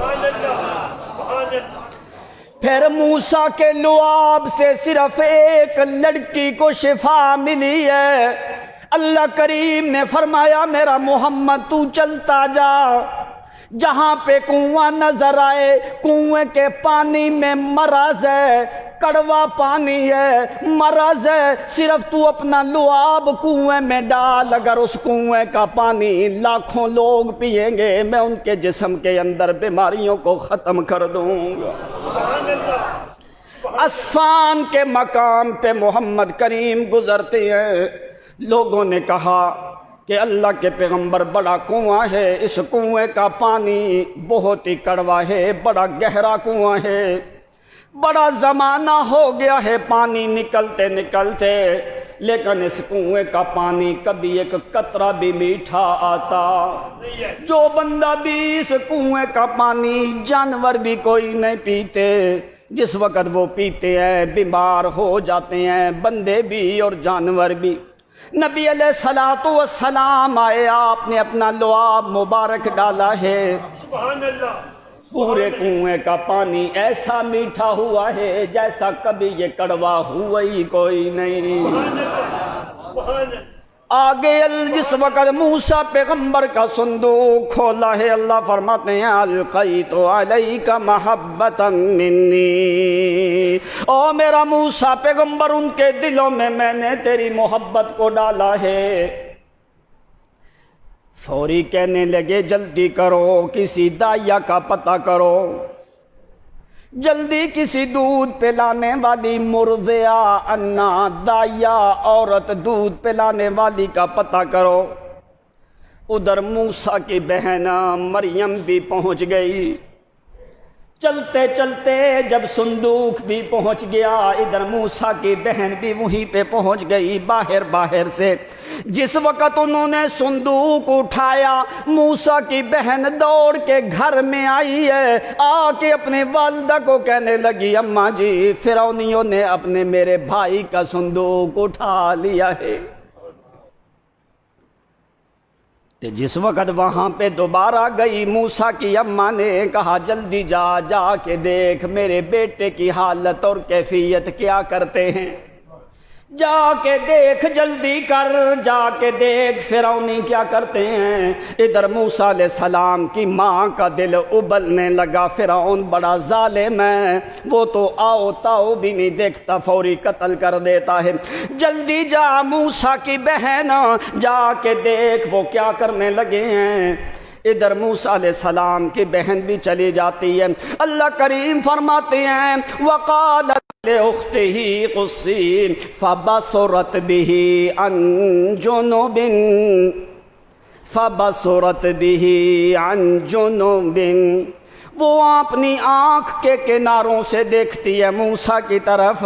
پھر موسیٰ کے لعاب سے صرف ایک لڑکی کو شفا ملی ہے۔ اللہ کریم نے فرمایا میرا محمد تو چلتا جا، جہاں پہ کنواں نظر آئے کنویں کے پانی میں مرض ہے، کڑوا پانی ہے، مرض ہے، صرف تو اپنا لعاب کنویں میں ڈال، اگر اس کنویں کا پانی لاکھوں لوگ پئیں گے میں ان کے جسم کے اندر بیماریوں کو ختم کر دوں گا۔ اسفان کے مقام پہ محمد کریم گزرتے ہیں، لوگوں نے کہا کہ اللہ کے پیغمبر بڑا کنواں ہے، اس کنویں کا پانی بہت ہی کڑوا ہے، بڑا گہرا کنواں ہے، بڑا زمانہ ہو گیا ہے پانی نکلتے نکلتے، لیکن اس کنویں کا پانی کبھی ایک قطرہ بھی میٹھا آتا۔ جو بندہ بھی اس کنویں کا پانی، جانور بھی کوئی نہیں پیتے، جس وقت وہ پیتے ہیں بیمار ہو جاتے ہیں، بندے بھی اور جانور بھی۔ نبی علیہ الصلوۃ والسلام آئے، آپ نے اپنا لعاب مبارک ڈالا ہے، سبحان اللہ، پورے کنویں کا پانی ایسا میٹھا ہوا ہے جیسا کبھی یہ کڑوا ہوا ہی کوئی نہیں۔ سبحان اللہ۔ آگے جس وقت موسیٰ پیغمبر کا صندوق کھولا ہے، اللہ فرماتے ہیں القیت علیک محبتا منی، او میرا موسیٰ پیغمبر ان کے دلوں میں نے تیری محبت کو ڈالا ہے۔ فوری کہنے لگے جلدی کرو، کسی داعیہ کا پتہ کرو، جلدی کسی دودھ پلانے والی مرضعہ انا داعیہ عورت دودھ پلانے والی کا پتہ کرو۔ ادھر موسیٰ کی بہن مریم بھی پہنچ گئی، چلتے چلتے جب صندوق بھی پہنچ گیا، ادھر موسیٰ کی بہن بھی وہیں پہ پہنچ گئی باہر سے۔ جس وقت انہوں نے صندوق اٹھایا، موسیٰ کی بہن دوڑ کے گھر میں آئی ہے، آ کے اپنے والدہ کو کہنے لگی اماں جی فرعونیوں نے اپنے میرے بھائی کا صندوق اٹھا لیا ہے۔ جس وقت وہاں پہ دوبارہ گئی، موسیٰ کی اماں نے کہا جلدی جا کے دیکھ میرے بیٹے کی حالت اور کیفیت کیا کرتے ہیں، جا کے دیکھ، جلدی کر، جا کے دیکھ فرعونی کیا کرتے ہیں۔ ادھر موسیٰ علیہ السلام کی ماں کا دل ابلنے لگا، فرعون بڑا ظالم ہے، وہ تو آؤ تاؤ بھی نہیں دیکھتا، فوری قتل کر دیتا ہے۔ جلدی جا موسیٰ کی بہن، جا کے دیکھ وہ کیا کرنے لگے ہیں۔ ادھر موسیٰ علیہ السلام کی بہن بھی چلی جاتی ہے۔ اللہ کریم فرماتے ہیں وَقَالَ لِأُخْتِهِ قُصِّي فَبَصُرَتْ بِهِ عَنْ جُنُوبٍ، وہ اپنی آنکھ کے کناروں سے دیکھتی ہے موسیٰ کی طرف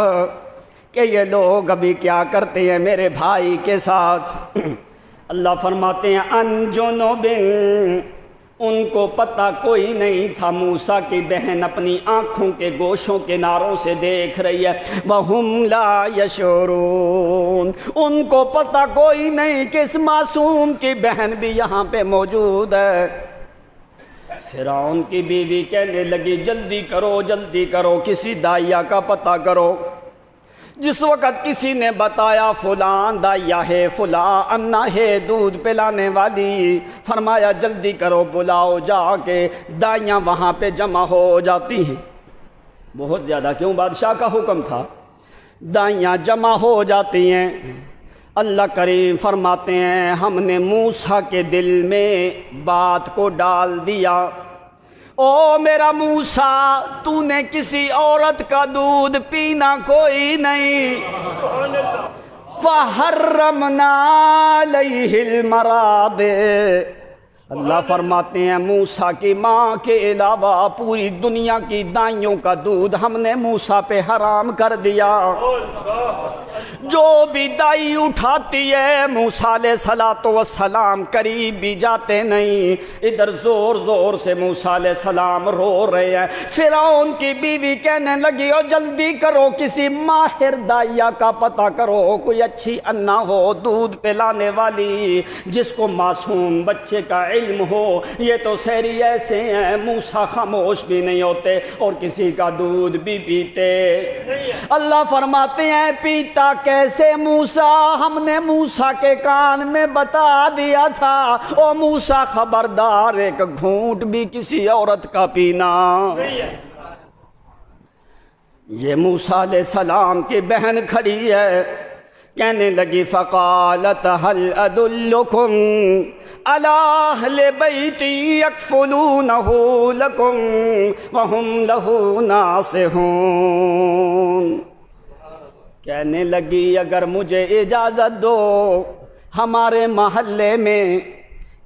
کہ یہ لوگ ابھی کیا کرتے ہیں میرے بھائی کے ساتھ۔ اللہ فرماتے ہیں عَنْ جُنُوبٍ، ان کو پتہ کوئی نہیں تھا موسیٰ کی بہن اپنی آنکھوں کے گوشوں کناروں سے دیکھ رہی ہے۔ وَهُمْ لَا يَشْعُرُونَ، ان کو پتہ کوئی نہیں کہ اس معصوم کی بہن بھی یہاں پہ موجود ہے۔ فرعون کی بیوی کہنے لگی جلدی کرو کسی داعیہ کا پتہ کرو۔ جس وقت کسی نے بتایا فلان داعیہ ہے، فلاں انا ہے دودھ پلانے والی، فرمایا جلدی کرو بلاؤ، جا کے داعیاں وہاں پہ جمع ہو جاتی ہیں، بہت زیادہ، کیوں بادشاہ کا حکم تھا، داعیاں جمع ہو جاتی ہیں۔ اللہ کریم فرماتے ہیں ہم نے موسیٰ کے دل میں بات کو ڈال دیا، او میرا موسیٰ تو نے کسی عورت کا دودھ پینا کوئی نہیں، فحرمنا علیہ المراضع۔ اللہ فرماتے ہیں موسیٰ کی ماں کے علاوہ پوری دنیا کی دائیوں کا دودھ ہم نے موسیٰ پہ حرام کر دیا۔ جو بھی دائی اٹھاتی ہے موسیٰ علیہ السلام قریب بھی جاتے نہیں۔ ادھر زور زور سے موسیٰ علیہ السلام رو رہے ہیں۔ فرعون کی بیوی کہنے لگی او جلدی کرو، کسی ماہر دائیا کا پتہ کرو، کوئی اچھی انا ہو دودھ پلانے والی جس کو معصوم بچے کا علم ہو۔ یہ تو سحری ایسے ہیں موسیٰ خاموش بھی نہیں ہوتے اور کسی کا دودھ بھی پیتے۔ اللہ فرماتے ہیں پیتا کیسے موسیٰ، ہم نے موسیٰ کے کان میں بتا دیا تھا، او موسیٰ خبردار ایک گھونٹ بھی کسی عورت کا پینا۔ یہ موسیٰ علیہ السلام کی بہن کھڑی ہے، کہنے لگی فقالت هل ادلکم علی اہل بیت یکفلونہ لکم وہم لہ ناصحون۔ کہنے لگی اگر مجھے اجازت دو، ہمارے محلے میں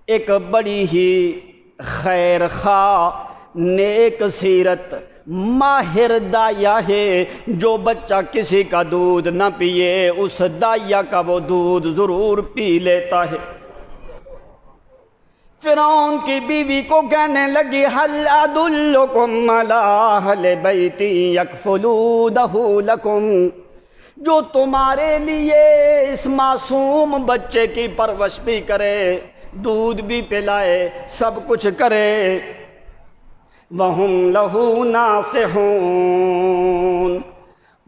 ایک بڑی ہی خیر خواہ نیک سیرت ماہر دائیا ہے، جو بچہ کسی کا دودھ نہ پیے اس دائیا کا وہ دودھ ضرور پی لیتا ہے۔ فرعون کی بیوی کو کہنے لگی هل ادلکم علی اہل بیت یکفلونہ لکم، جو تمہارے لیے اس معصوم بچے کی پرورش بھی کرے، دودھ بھی پلائے، سب کچھ کرے۔ وَهُمْ لَهُ نَاصِحُونَ،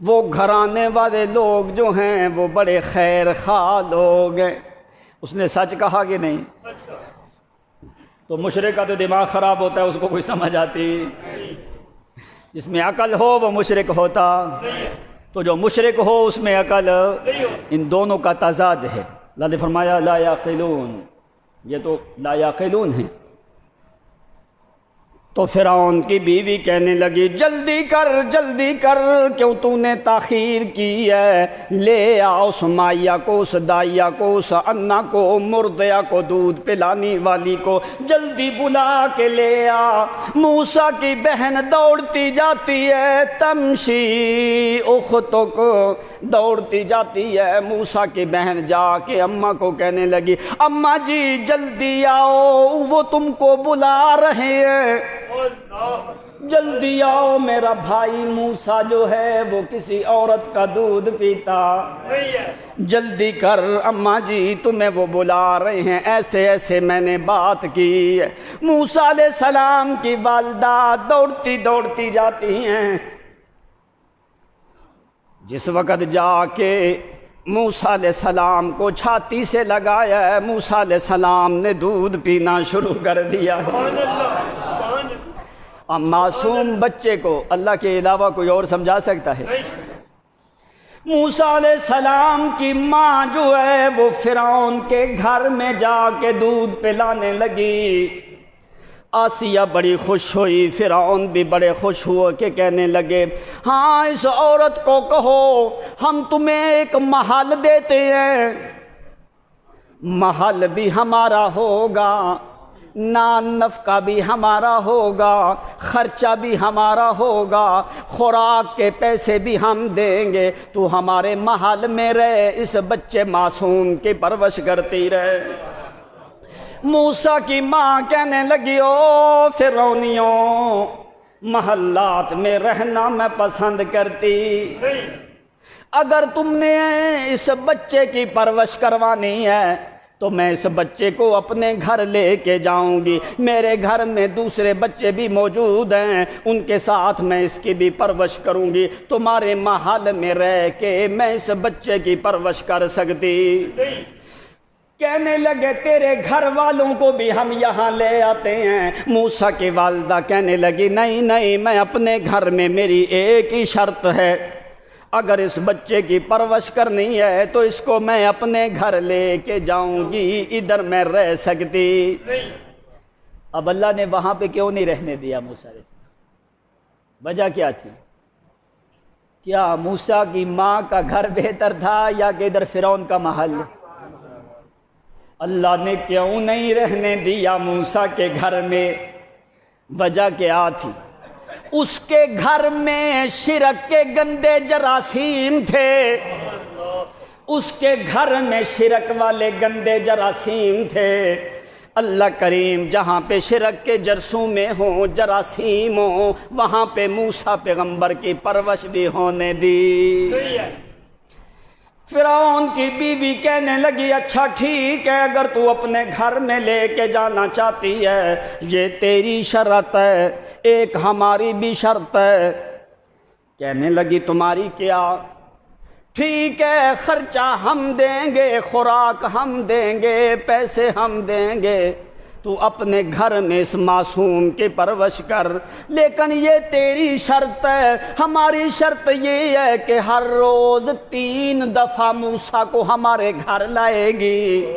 وہ گھرانے والے لوگ جو ہیں وہ بڑے خیر خواہ لوگ ہیں۔ اس نے سچ کہا کہ نہیں؟ تو مشرک کا تو دماغ خراب ہوتا ہے، اس کو کوئی سمجھ آتی؟ جس میں عقل ہو وہ مشرک ہوتا، تو جو مشرک ہو اس میں عقل، ان دونوں کا تضاد ہے۔ اللہ نے فرمایا لا یعقلون، یہ تو لا یعقلون ہیں۔ تو فرعون کی بیوی کہنے لگی جلدی کر کیوں تو نے تاخیر کی ہے، لے آؤ اس مائیا کو، اس دائیا کو، اس انا کو، مرضعہ کو، دودھ پلانی والی کو جلدی بلا کے لے آ۔ موسیٰ کی بہن دوڑتی جاتی ہے، تمشی اختک، دوڑتی جاتی ہے موسیٰ کی بہن، جا کے اماں کو کہنے لگی اماں جی جلدی آؤ، وہ تم کو بلا رہے ہیں، جلدی آؤ، میرا بھائی موسیٰ جو ہے وہ کسی عورت کا دودھ پیتا، جلدی کر اماں جی تمہیں وہ بلا رہے ہیں، ایسے ایسے میں نے بات کی۔ موسیٰ علیہ السلام کی والدہ دوڑتی جاتی ہیں۔ جس وقت جا کے موسیٰ علیہ السلام کو چھاتی سے لگایا ہے، موسیٰ علیہ السلام نے دودھ پینا شروع کر دیا۔ اب معصوم بچے کو اللہ کے علاوہ کوئی اور سمجھا سکتا ہے؟ موسیٰ علیہ السلام کی ماں جو ہے وہ فرعون کے گھر میں جا کے دودھ پلانے لگی۔ آسیہ بڑی خوش ہوئی، فرعون بھی بڑے خوش ہوئے کہ کہنے لگے ہاں اس عورت کو کہو ہم تمہیں ایک محل دیتے ہیں، محل بھی ہمارا ہوگا، نان نفقہ بھی ہمارا ہوگا، خرچہ بھی ہمارا ہوگا، خوراک کے پیسے بھی ہم دیں گے، تو ہمارے محل میں رہے، اس بچے معصوم کی پرورش کرتی رہے۔ موسیٰ کی ماں کہنے لگی او فرعونیوں، محلات میں رہنا میں پسند کرتی، اگر تم نے اس بچے کی پرورش کروانی ہے تو میں اس بچے کو اپنے گھر لے کے جاؤں گی، میرے گھر میں دوسرے بچے بھی موجود ہیں، ان کے ساتھ میں اس کی بھی پرورش کروں گی، تمہارے محل میں رہ کے میں اس بچے کی پرورش کر سکتی۔ کہنے لگے تیرے گھر والوں کو بھی ہم یہاں لے آتے ہیں۔ موسیٰ کی والدہ کہنے لگی نہیں میں اپنے گھر میں، میری ایک ہی شرط ہے، اگر اس بچے کی پرورش کرنی ہے تو اس کو میں اپنے گھر لے کے جاؤں گی، ادھر میں رہ سکتی۔ اب اللہ نے وہاں پہ کیوں نہیں رہنے دیا موسیٰ علیہ السلام؟ وجہ کیا تھی؟ کیا موسیٰ کی ماں کا گھر بہتر تھا یا کہ ادھر فرعون کا محل؟ اللہ نے کیوں نہیں رہنے دیا موسیٰ کے گھر میں؟ وجہ کیا تھی؟ اس کے گھر میں شرک کے گندے جراثیم تھے، اس کے گھر میں شرک والے گندے جراثیم تھے۔ اللہ کریم جہاں پہ شرک کے جرثومے ہوں، جراثیم ہوں، وہاں پہ موسیٰ پیغمبر کی پرورش بھی ہونے دی۔ فرعون کی بیوی کہنے لگی اچھا ٹھیک ہے، اگر تو اپنے گھر میں لے کے جانا چاہتی ہے یہ تیری شرط ہے، ایک ہماری بھی شرط ہے۔ کہنے لگی تمہاری کیا؟ ٹھیک ہے، خرچہ ہم دیں گے، خوراک ہم دیں گے، پیسے ہم دیں گے، تو اپنے گھر میں اس معصوم کی پرورش کر، لیکن یہ تیری شرط ہے۔ ہماری شرط یہ ہے کہ ہر روز 3 دفعہ موسیٰ کو ہمارے گھر لائے گی،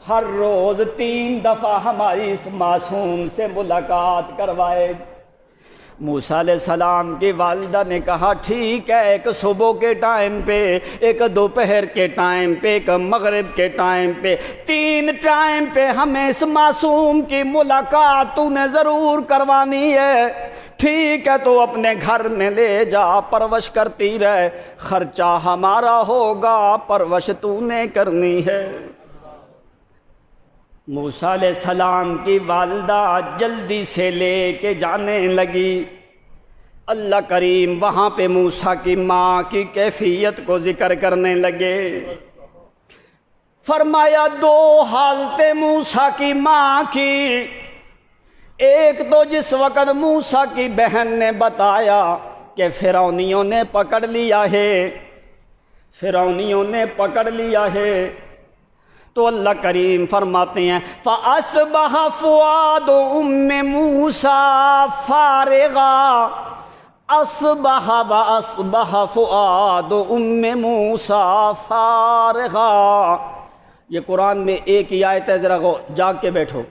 ہر روز 3 دفعہ ہماری اس معصوم سے ملاقات کروائے گی۔ موسیٰ علیہ السلام کی والدہ نے کہا ٹھیک ہے، ایک صبح کے ٹائم پہ، ایک دوپہر کے ٹائم پہ، ایک مغرب کے ٹائم پہ، 3 ٹائم پہ ہمیں اس معصوم کی ملاقات تو نے ضرور کروانی ہے۔ ٹھیک ہے، تو اپنے گھر میں لے جا، پرورش کرتی رہ، خرچہ ہمارا ہوگا، پرورش تو نے کرنی ہے۔ موسیٰ علیہ السلام کی والدہ جلدی سے لے کے جانے لگی۔ اللہ کریم وہاں پہ موسیٰ کی ماں کی کیفیت کو ذکر کرنے لگے۔ فرمایا 2 حالتیں موسیٰ کی ماں کی۔ ایک تو جس وقت موسیٰ کی بہن نے بتایا کہ فرعونیوں نے پکڑ لیا ہے، فرعونیوں نے پکڑ لیا ہے، تو اللہ کریم فرماتے ہیں فَأَصْبَحَ فُؤَادُ أُمِّ مُوسَىٰ فَارِغًا، أَصْبَحَ وَأَصْبَحَ فُؤَادُ أُمِّ مُوسَىٰ فَارِغًا۔ یہ قرآن میں ایک ہی آیت ہے، ذرا جاگ کے بیٹھو۔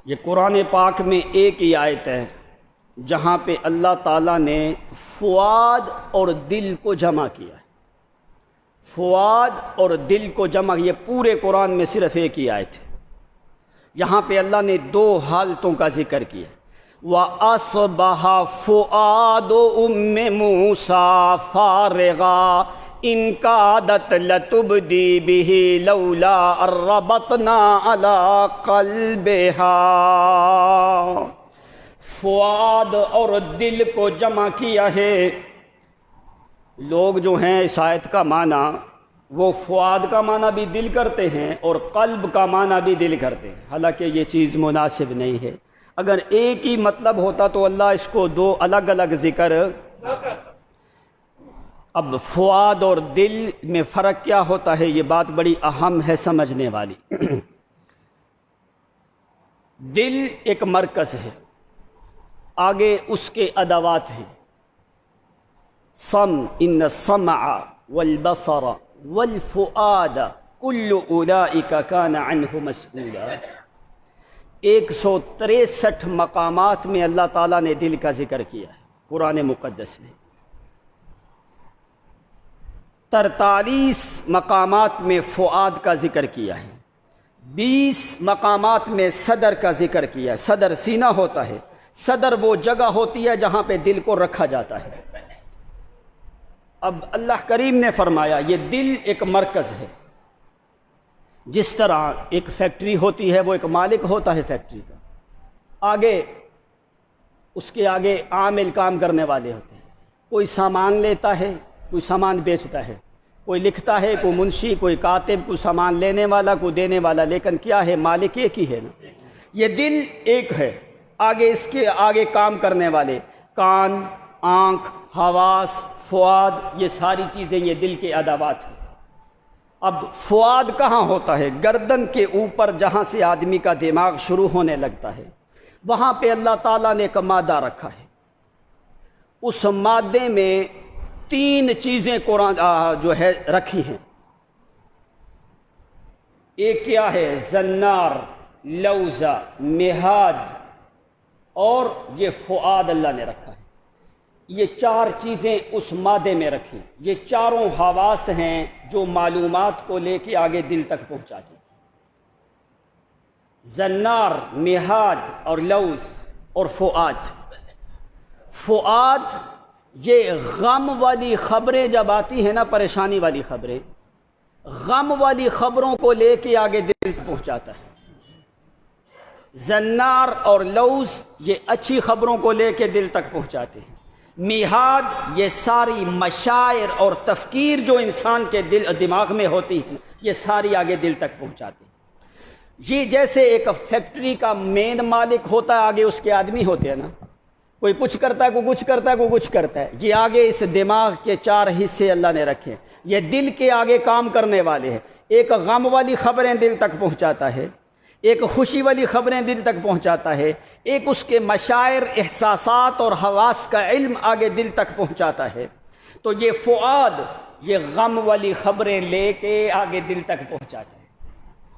یہ قرآن پاک میں ایک ہی آیت ہے جہاں پہ اللہ تعالیٰ نے فؤاد اور دل کو جمع کیا ہے۔ فؤاد اور دل کو جمع، یہ پورے قرآن میں صرف ایک ہی آیت ہے۔ یہاں پہ اللہ نے 2 حالتوں کا ذکر کیا۔ وَأَصْبَحَ فُؤَادُ أُمِّ مُوسَىٰ فَارِغًا إِن كَادَتْ لَتُبْدِي بِهِ لَوْلَا أَن رَّبَطْنَا عَلَىٰ قَلْبِهَا۔ فؤاد اور دل کو جمع کیا ہے۔ لوگ جو ہیں اس آیت کا معنی، وہ فؤاد کا معنی بھی دل کرتے ہیں اور قلب کا معنی بھی دل کرتے ہیں، حالانکہ یہ چیز مناسب نہیں ہے۔ اگر ایک ہی مطلب ہوتا تو اللہ اس کو 2 الگ الگ ذکر۔ اب فؤاد اور دل میں فرق کیا ہوتا ہے، یہ بات بڑی اہم ہے سمجھنے والی۔ دل ایک مرکز ہے، آگے اس کے ادوات ہیں۔ ان السمع والبصر والفؤاد کل اولئک کان عنہ مسئولا۔ 163 مقامات میں اللہ تعالیٰ نے دل کا ذکر کیا ہے قرآن مقدس میں۔ 43 مقامات میں فؤاد کا ذکر کیا ہے، 20 مقامات میں صدر کا ذکر کیا ہے۔ صدر سینہ ہوتا ہے، صدر وہ جگہ ہوتی ہے جہاں پہ دل کو رکھا جاتا ہے۔ اب اللہ کریم نے فرمایا یہ دل ایک مرکز ہے، جس طرح ایک فیکٹری ہوتی ہے، وہ ایک مالک ہوتا ہے فیکٹری کا، آگے اس کے آگے عامل کام کرنے والے ہوتے ہیں، کوئی سامان لیتا ہے، کوئی سامان بیچتا ہے، کوئی لکھتا ہے، کوئی منشی، کوئی کاتب، کوئی سامان لینے والا، کوئی دینے والا، لیکن کیا ہے، مالک ایک ہی ہے نا۔ یہ دل ایک ہے، آگے اس کے آگے کام کرنے والے کان، آنکھ، حواس، فؤاد، یہ ساری چیزیں یہ دل کے ادوات ہیں۔ اب فؤاد کہاں ہوتا ہے؟ گردن کے اوپر جہاں سے آدمی کا دماغ شروع ہونے لگتا ہے، وہاں پہ اللہ تعالیٰ نے ایک مادہ رکھا ہے۔ اس مادے میں 3 چیزیں قرآن جو ہے رکھی ہیں۔ ایک کیا ہے؟ زنار، لوزہ، مہاد اور یہ فؤاد اللہ نے رکھا ہے۔ یہ 4 چیزیں اس مادے میں رکھی۔ یہ چاروں حواس ہیں جو معلومات کو لے کے آگے دل تک پہنچاتی ہیں۔ زنار، مہاد اور لوز اور فؤاد۔ فؤاد یہ غم والی خبریں جب آتی ہیں نا، پریشانی والی خبریں، غم والی خبروں کو لے کے آگے دل تک پہنچاتا ہے۔ زنار اور لوز یہ اچھی خبروں کو لے کے دل تک پہنچاتے ہیں۔ میہاد یہ ساری مشاعر اور تفکیر جو انسان کے دماغ میں ہوتی ہیں، یہ ساری آگے دل تک پہنچاتے ہیں۔ یہ جیسے ایک فیکٹری کا مین مالک ہوتا ہے، آگے اس کے آدمی ہوتے ہیں نا، کوئی کچھ کرتا ہے، کوئی کچھ کرتا ہے، کوئی کچھ کرتا ہے۔ یہ آگے اس دماغ کے 4 حصے اللہ نے رکھے، یہ دل کے آگے کام کرنے والے ہیں۔ ایک غم والی خبریں دل تک پہنچاتا ہے، ایک خوشی والی خبریں دل تک پہنچاتا ہے، ایک اس کے مشاعر، احساسات اور حواس کا علم آگے دل تک پہنچاتا ہے۔ تو یہ فؤاد یہ غم والی خبریں لے کے آگے دل تک پہنچاتا ہے۔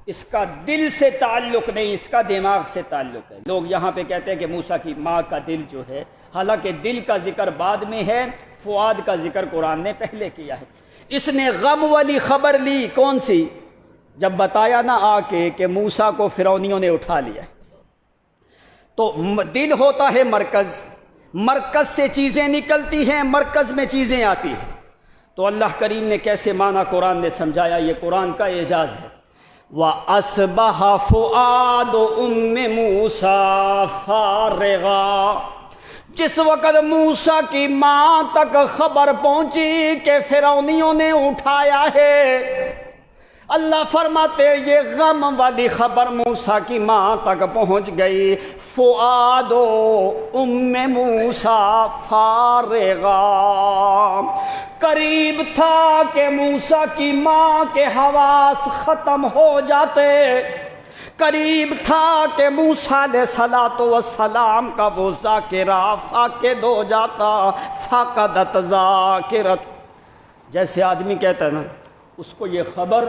اس کا دل سے تعلق نہیں، اس کا دماغ سے تعلق ہے۔ لوگ یہاں پہ کہتے ہیں کہ موسیٰ کی ماں کا دل جو ہے، حالانکہ دل کا ذکر بعد میں ہے، فؤاد کا ذکر قرآن نے پہلے کیا ہے۔ اس نے غم والی خبر لی، کون سی؟ جب بتایا نا آ کے کہ موسیٰ کو فرعونیوں نے اٹھا لیا، تو دل ہوتا ہے مرکز، مرکز سے چیزیں نکلتی ہیں، مرکز میں چیزیں آتی ہیں۔ تو اللہ کریم نے کیسے مانا قرآن نے سمجھایا، یہ قرآن کا اعجاز ہے۔ وَأَصْبَحَ فُؤَادُ أُمِّ مُوسَىٰ فَارِغًا، جس وقت موسیٰ کی ماں تک خبر پہنچی کہ فرعونیوں نے اٹھایا ہے، اللہ فرماتے یہ غم والی خبر موسیٰ کی ماں تک پہنچ گئی۔ فؤاد ام موسیٰ فارغا، قریب تھا کہ موسیٰ کی ماں کے حواس ختم ہو جاتے، قریب تھا کہ موسیٰ علیہ السلام کا وہ ذاکرہ فاقد ہو جاتا۔ فقدت ذاکرت، جیسے آدمی کہتا ہے نا، اس کو یہ خبر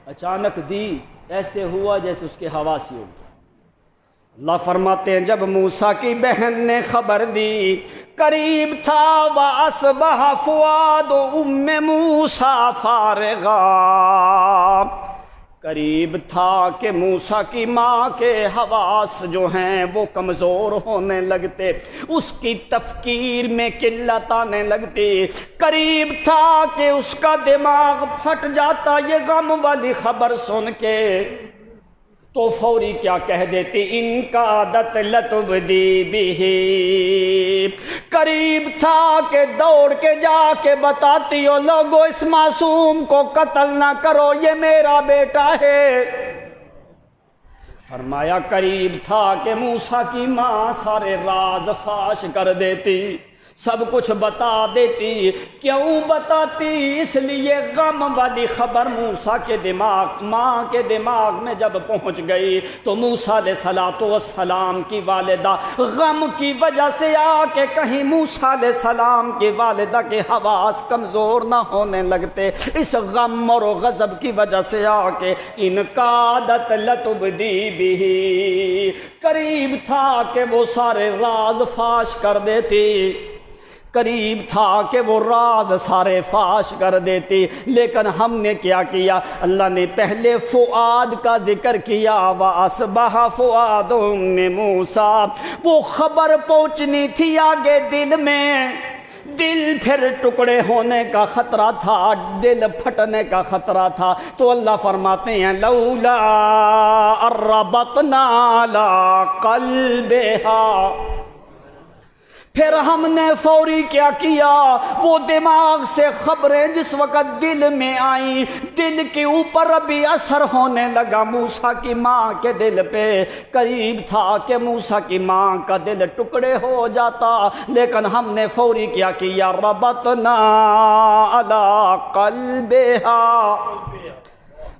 اچانک دی، ایسے ہوا جیسے اس کے حواس ہی ہو گئے۔ اللہ فرماتے ہیں جب موسیٰ کی بہن نے خبر دی، قریب تھا وَأَصْبَحَ فُؤَادُ أُمِّ مُوسَىٰ فَارِغًا، قریب تھا کہ موسیٰ کی ماں کے حواس جو ہیں وہ کمزور ہونے لگتے، اس کی تفکیر میں قلت آنے لگتی، قریب تھا کہ اس کا دماغ پھٹ جاتا یہ غم والی خبر سن کے۔ تو فوری کیا کہہ دیتی، ان کا عادت لتبدی بھی، قریب تھا کہ دوڑ کے جا کے بتاتی ہو لوگو اس معصوم کو قتل نہ کرو، یہ میرا بیٹا ہے۔ فرمایا قریب تھا کہ موسیٰ کی ماں سارے راز فاش کر دیتی، سب کچھ بتا دیتی۔ کیوں بتاتی؟ اس لیے غم والی خبر موسیٰ کے ماں کے دماغ میں جب پہنچ گئی تو موسیٰ علیہ السلام کی والدہ غم کی وجہ سے آ کے کہیں موسیٰ علیہ السلام کی والدہ کے حواس کمزور نہ ہونے لگتے، اس غم اور غضب کی وجہ سے آ کے ان کا عادت لتبدی بھی، قریب تھا کہ وہ سارے راز فاش کر دیتی، قریب تھا کہ وہ راز سارے فاش کر دیتی۔ لیکن ہم نے کیا کیا، اللہ نے پہلے فؤاد کا ذکر کیا، وَأَصْبَحَ فُؤَادُ أُمِّ مُوسَىٰ، وہ خبر پہنچنی تھی آگے دل میں، دل پھر ٹکڑے ہونے کا خطرہ تھا، دل پھٹنے کا خطرہ تھا، تو اللہ فرماتے ہیں لولا ربطنا علی قلبها، پھر ہم نے فوری کیا کیا، وہ دماغ سے خبریں جس وقت دل میں آئیں، دل کے اوپر ابھی اثر ہونے لگا موسیٰ کی ماں کے دل پہ، قریب تھا کہ موسیٰ کی ماں کا دل ٹکڑے ہو جاتا، لیکن ہم نے فوری کیا کیا، ربطنا علی قلبها،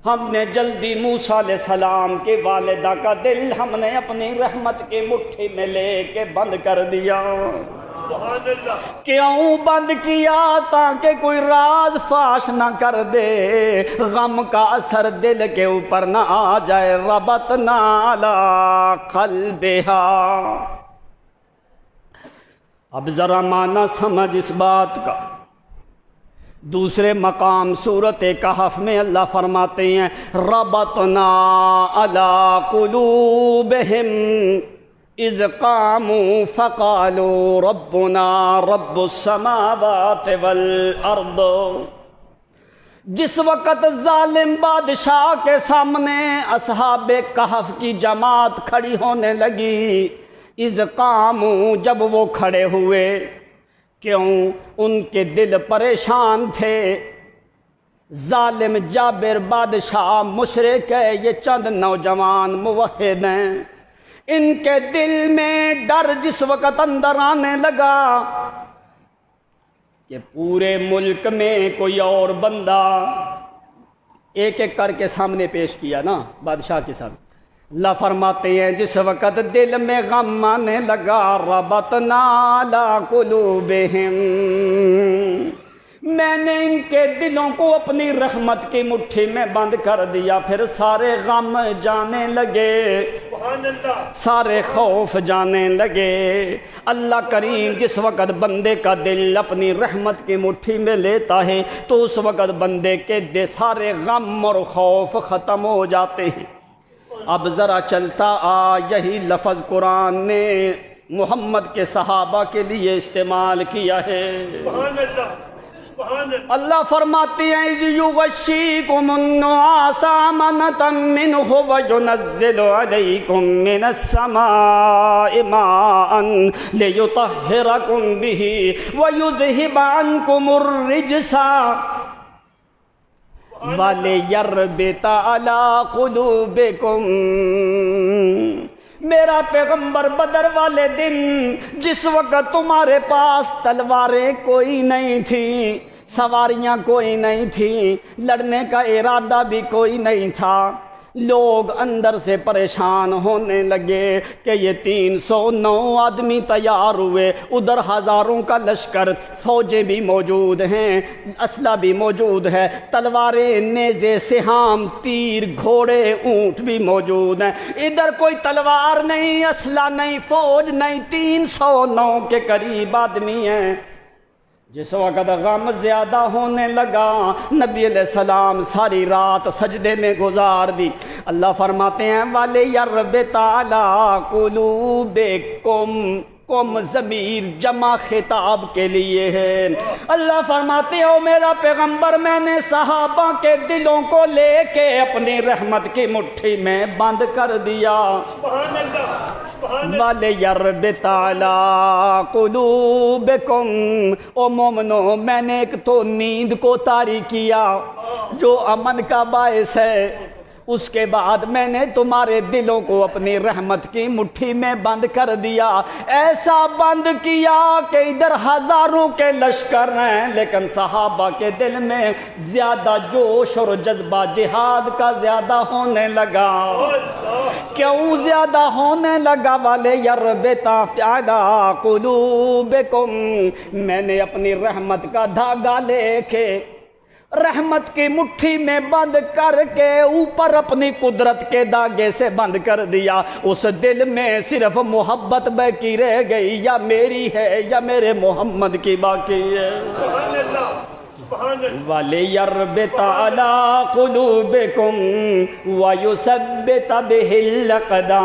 ہم نے جلدی موسیٰ علیہ السلام کے والدہ کا دل ہم نے اپنی رحمت کی مٹھی میں لے کے بند کر دیا۔ سبحان اللہ۔ کیوں بند کیا؟ تاکہ کوئی راز فاش نہ کر دے، غم کا اثر دل کے اوپر نہ آ جائے۔ ربطنا علی قلبہا۔ اب ذرا معنی سمجھ اس بات کا۔ دوسرے مقام سورۃ کہف میں اللہ فرماتے ہیں ربطنا علی قلوبہم اذ قاموا فقالوا ربنا رب السماوات والارض۔ جس وقت ظالم بادشاہ کے سامنے اصحاب کہف کی جماعت کھڑی ہونے لگی، اذ قاموا جب وہ کھڑے ہوئے، کیوں؟ ان کے دل پریشان تھے۔ ظالم جابر بادشاہ مشرک ہے، یہ چند نوجوان موحد ہیں، ان کے دل میں ڈر جس وقت اندر آنے لگا کہ پورے ملک میں کوئی اور بندہ، ایک ایک کر کے سامنے پیش کیا نا بادشاہ کے سامنے۔ اللہ فرماتے ہیں جس وقت دل میں غم آنے لگا، ربطنا علی قلوبہم، میں نے ان کے دلوں کو اپنی رحمت کی مٹھی میں بند کر دیا۔ پھر سارے غم جانے لگے، سبحان اللہ۔ سارے خوف جانے لگے۔ اللہ کریم جس وقت بندے کا دل اپنی رحمت کی مٹھی میں لیتا ہے تو اس وقت بندے کے سارے غم اور خوف ختم ہو جاتے ہیں۔ اب ذرا چلتا آ، یہی لفظ قرآن نے محمد کے صحابہ کے لیے استعمال کیا ہے۔ سبحان اللہ۔ سبحان اللہ۔ اللہ فرماتے ہیں اذ یغشیکم النعاس امنة منه وینزل علیکم من السماء ماء لیطہرکم به ویذہب عنکم الرجس وَلِيَرْبِطَ عَلَىٰ قُلُوبِكُمْ۔ میرا پیغمبر بدر والے دن جس وقت تمہارے پاس تلواریں کوئی نہیں تھیں، سواریاں کوئی نہیں تھیں، لڑنے کا ارادہ بھی کوئی نہیں تھا، لوگ اندر سے پریشان ہونے لگے کہ یہ 309 آدمی تیار ہوئے، ادھر ہزاروں کا لشکر، فوجیں بھی موجود ہیں، اسلحہ بھی موجود ہے، تلواریں، نیزے، سہام، تیر، گھوڑے، اونٹ بھی موجود ہیں، ادھر کوئی تلوار نہیں، اسلحہ نہیں، فوج نہیں، 309 کے قریب آدمی ہیں۔ جس وقت غم زیادہ ہونے لگا نبی علیہ السلام ساری رات سجدے میں گزار دی۔ اللہ فرماتے ہیں وَلِيَرْبِطَ عَلَىٰ قُلُوبِكُمْ، قم ضمیر جمع خطاب کے لیے ہے۔ اللہ فرماتے ہو میرا پیغمبر میں نے صحابہ کے دلوں کو لے کے اپنی رحمت کی مٹھی میں بند کر دیا۔ سبحان اللہ۔ سبحان اللہ۔ وَلِيَرْبِطَ عَلَىٰ قُلُوبِكُمْ، او مومنو میں نے ایک تو نیند کو طاری کیا جو امن کا باعث ہے، اس کے بعد میں نے تمہارے دلوں کو اپنی رحمت کی مٹھی میں بند کر دیا، ایسا بند کیا کہ ادھر ہزاروں کے لشکر ہیں لیکن صحابہ کے دل میں زیادہ جوش اور جذبہ جہاد کا زیادہ ہونے لگا۔ کیوں زیادہ ہونے لگا؟ وَلِيَرْبِطَ عَلَىٰ قُلُوبِكُمْ، میں نے اپنی رحمت کا دھاگا لے کے رحمت کی مٹھی میں بند کر کے اوپر اپنی قدرت کے دھاگے سے بند کر دیا۔ اس دل میں صرف محبت باقی رہ گئی، یا میری ہے یا میرے محمد کی باقی ہے۔ سبحان اللہ۔ سبحان اللہ۔ وَلِيَرْبِطَ عَلَىٰ قُلُوبِكُمْ وَيُثَبِّتَ بِهِ الْأَقْدَامَ،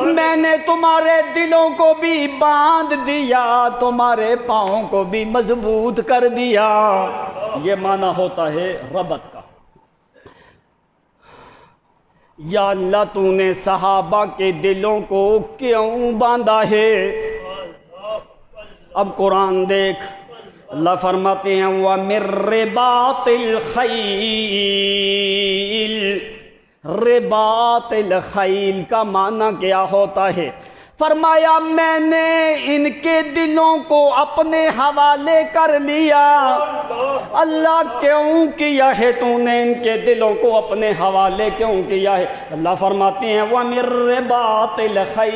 میں نے تمہارے دلوں کو بھی باندھ دیا، تمہارے پاؤں کو بھی مضبوط کر دیا۔ یہ معنی ہوتا ہے ربط کا۔ یا اللہ تو نے صحابہ کے دلوں کو کیوں باندھا ہے؟ اب قرآن دیکھ، اللہ فرماتے ہیں وَمِن رِّبَاطِ الْخَيْلِ، رباط الخیل کا معنی کیا ہوتا ہے؟ فرمایا میں نے ان کے دلوں کو اپنے حوالے کر لیا۔ اللہ کیوں کیا ہے تو نے ان کے دلوں کو اپنے حوالے کیوں کیا ہے؟ اللہ فرماتے ہیں وَمِن رِّبَاطِ الْخَيْلِ،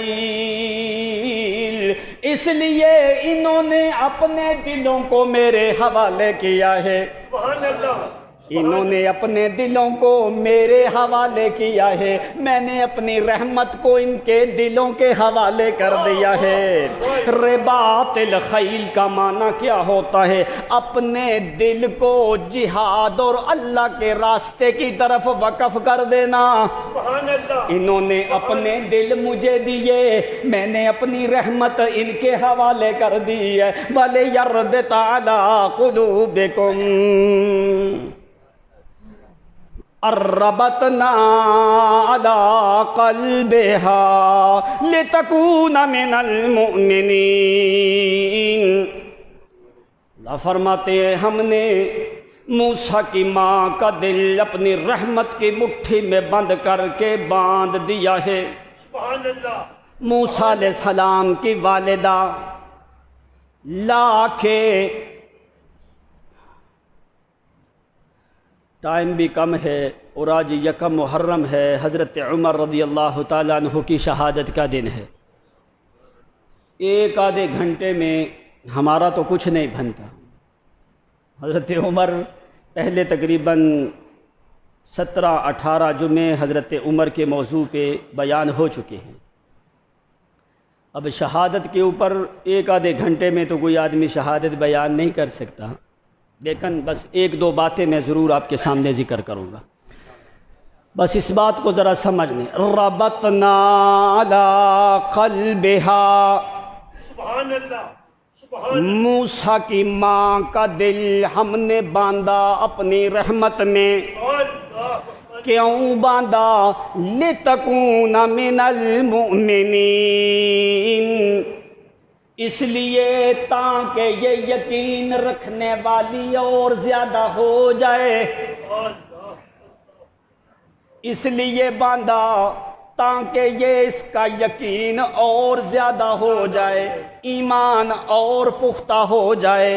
اس لیے انہوں نے اپنے دلوں کو میرے حوالے کیا ہے۔ سبحان اللہ، انہوں نے اپنے دلوں کو میرے حوالے کیا ہے، میں نے اپنی رحمت کو ان کے دلوں کے حوالے کر دیا ہے۔ رباط الخیل کا معنی کیا ہوتا ہے؟ اپنے دل کو جہاد اور اللہ کے راستے کی طرف وقف کر دینا۔ سبحان اللہ، انہوں نے اپنے دل مجھے دیے، میں نے اپنی رحمت ان کے حوالے کر دی ہے۔ وَلِيَرْبِطَ عَلَىٰ قُلُوبِكُمْ الربطنا على قلبها لتكون من المؤمنین۔ اللہ فرماتے ہیں ہم نے موسیٰ کی ماں کا دل اپنی رحمت کی مٹھی میں بند کر کے باندھ دیا ہے۔ سبحان اللہ، موسیٰ علیہ السلام کی والدہ لا کے ٹائم بھی کم ہے اور آج یکم محرم ہے، حضرت عمر رضی اللہ تعالیٰ عنہ کی شہادت کا دن ہے۔ ایک آدھے گھنٹے میں ہمارا تو کچھ نہیں بنتا۔ حضرت عمر پہلے تقریباً 17-18 جمعے حضرت عمر کے موضوع پہ بیان ہو چکے ہیں۔ اب شہادت کے اوپر ایک آدھے گھنٹے میں تو کوئی آدمی شہادت بیان نہیں کر سکتا، لیکن بس ایک دو باتیں میں ضرور آپ کے سامنے ذکر کروں گا، بس اس بات کو ذرا سمجھ لیں۔ ربطنا علی قلبہا، سبحان اللہ، سبحان موسیٰ کی ماں کا دل ہم نے باندھا اپنی رحمت میں۔ اللہ، کیوں باندھا؟ لِتَكُونَ مِنَ الْمُؤْمِنِينَ، اس لیے تاکہ یہ یقین رکھنے والی اور زیادہ ہو جائے۔ اس لیے باندھا تاکہ یہ اس کا یقین اور زیادہ ہو جائے، ایمان اور پختہ ہو جائے۔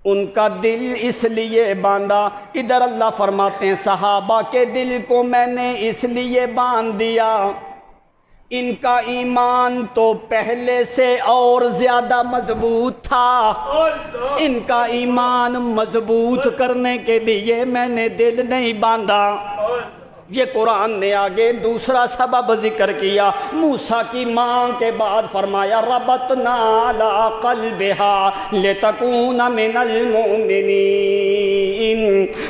ان کا دل اس لیے باندھا۔ ادھر اللہ فرماتے ہیں صحابہ کے دل کو میں نے اس لیے باندھ دیا، ان کا ایمان تو پہلے سے اور زیادہ مضبوط تھا۔ ان کا ایمان مضبوط کرنے کے لیے میں نے دل نہیں باندھا۔ یہ قرآن نے آگے دوسرا سبب ذکر کیا۔ موسیٰ کی ماں کے بعد فرمایا ربطنا علی قلبہا لتکون من المؤمنین،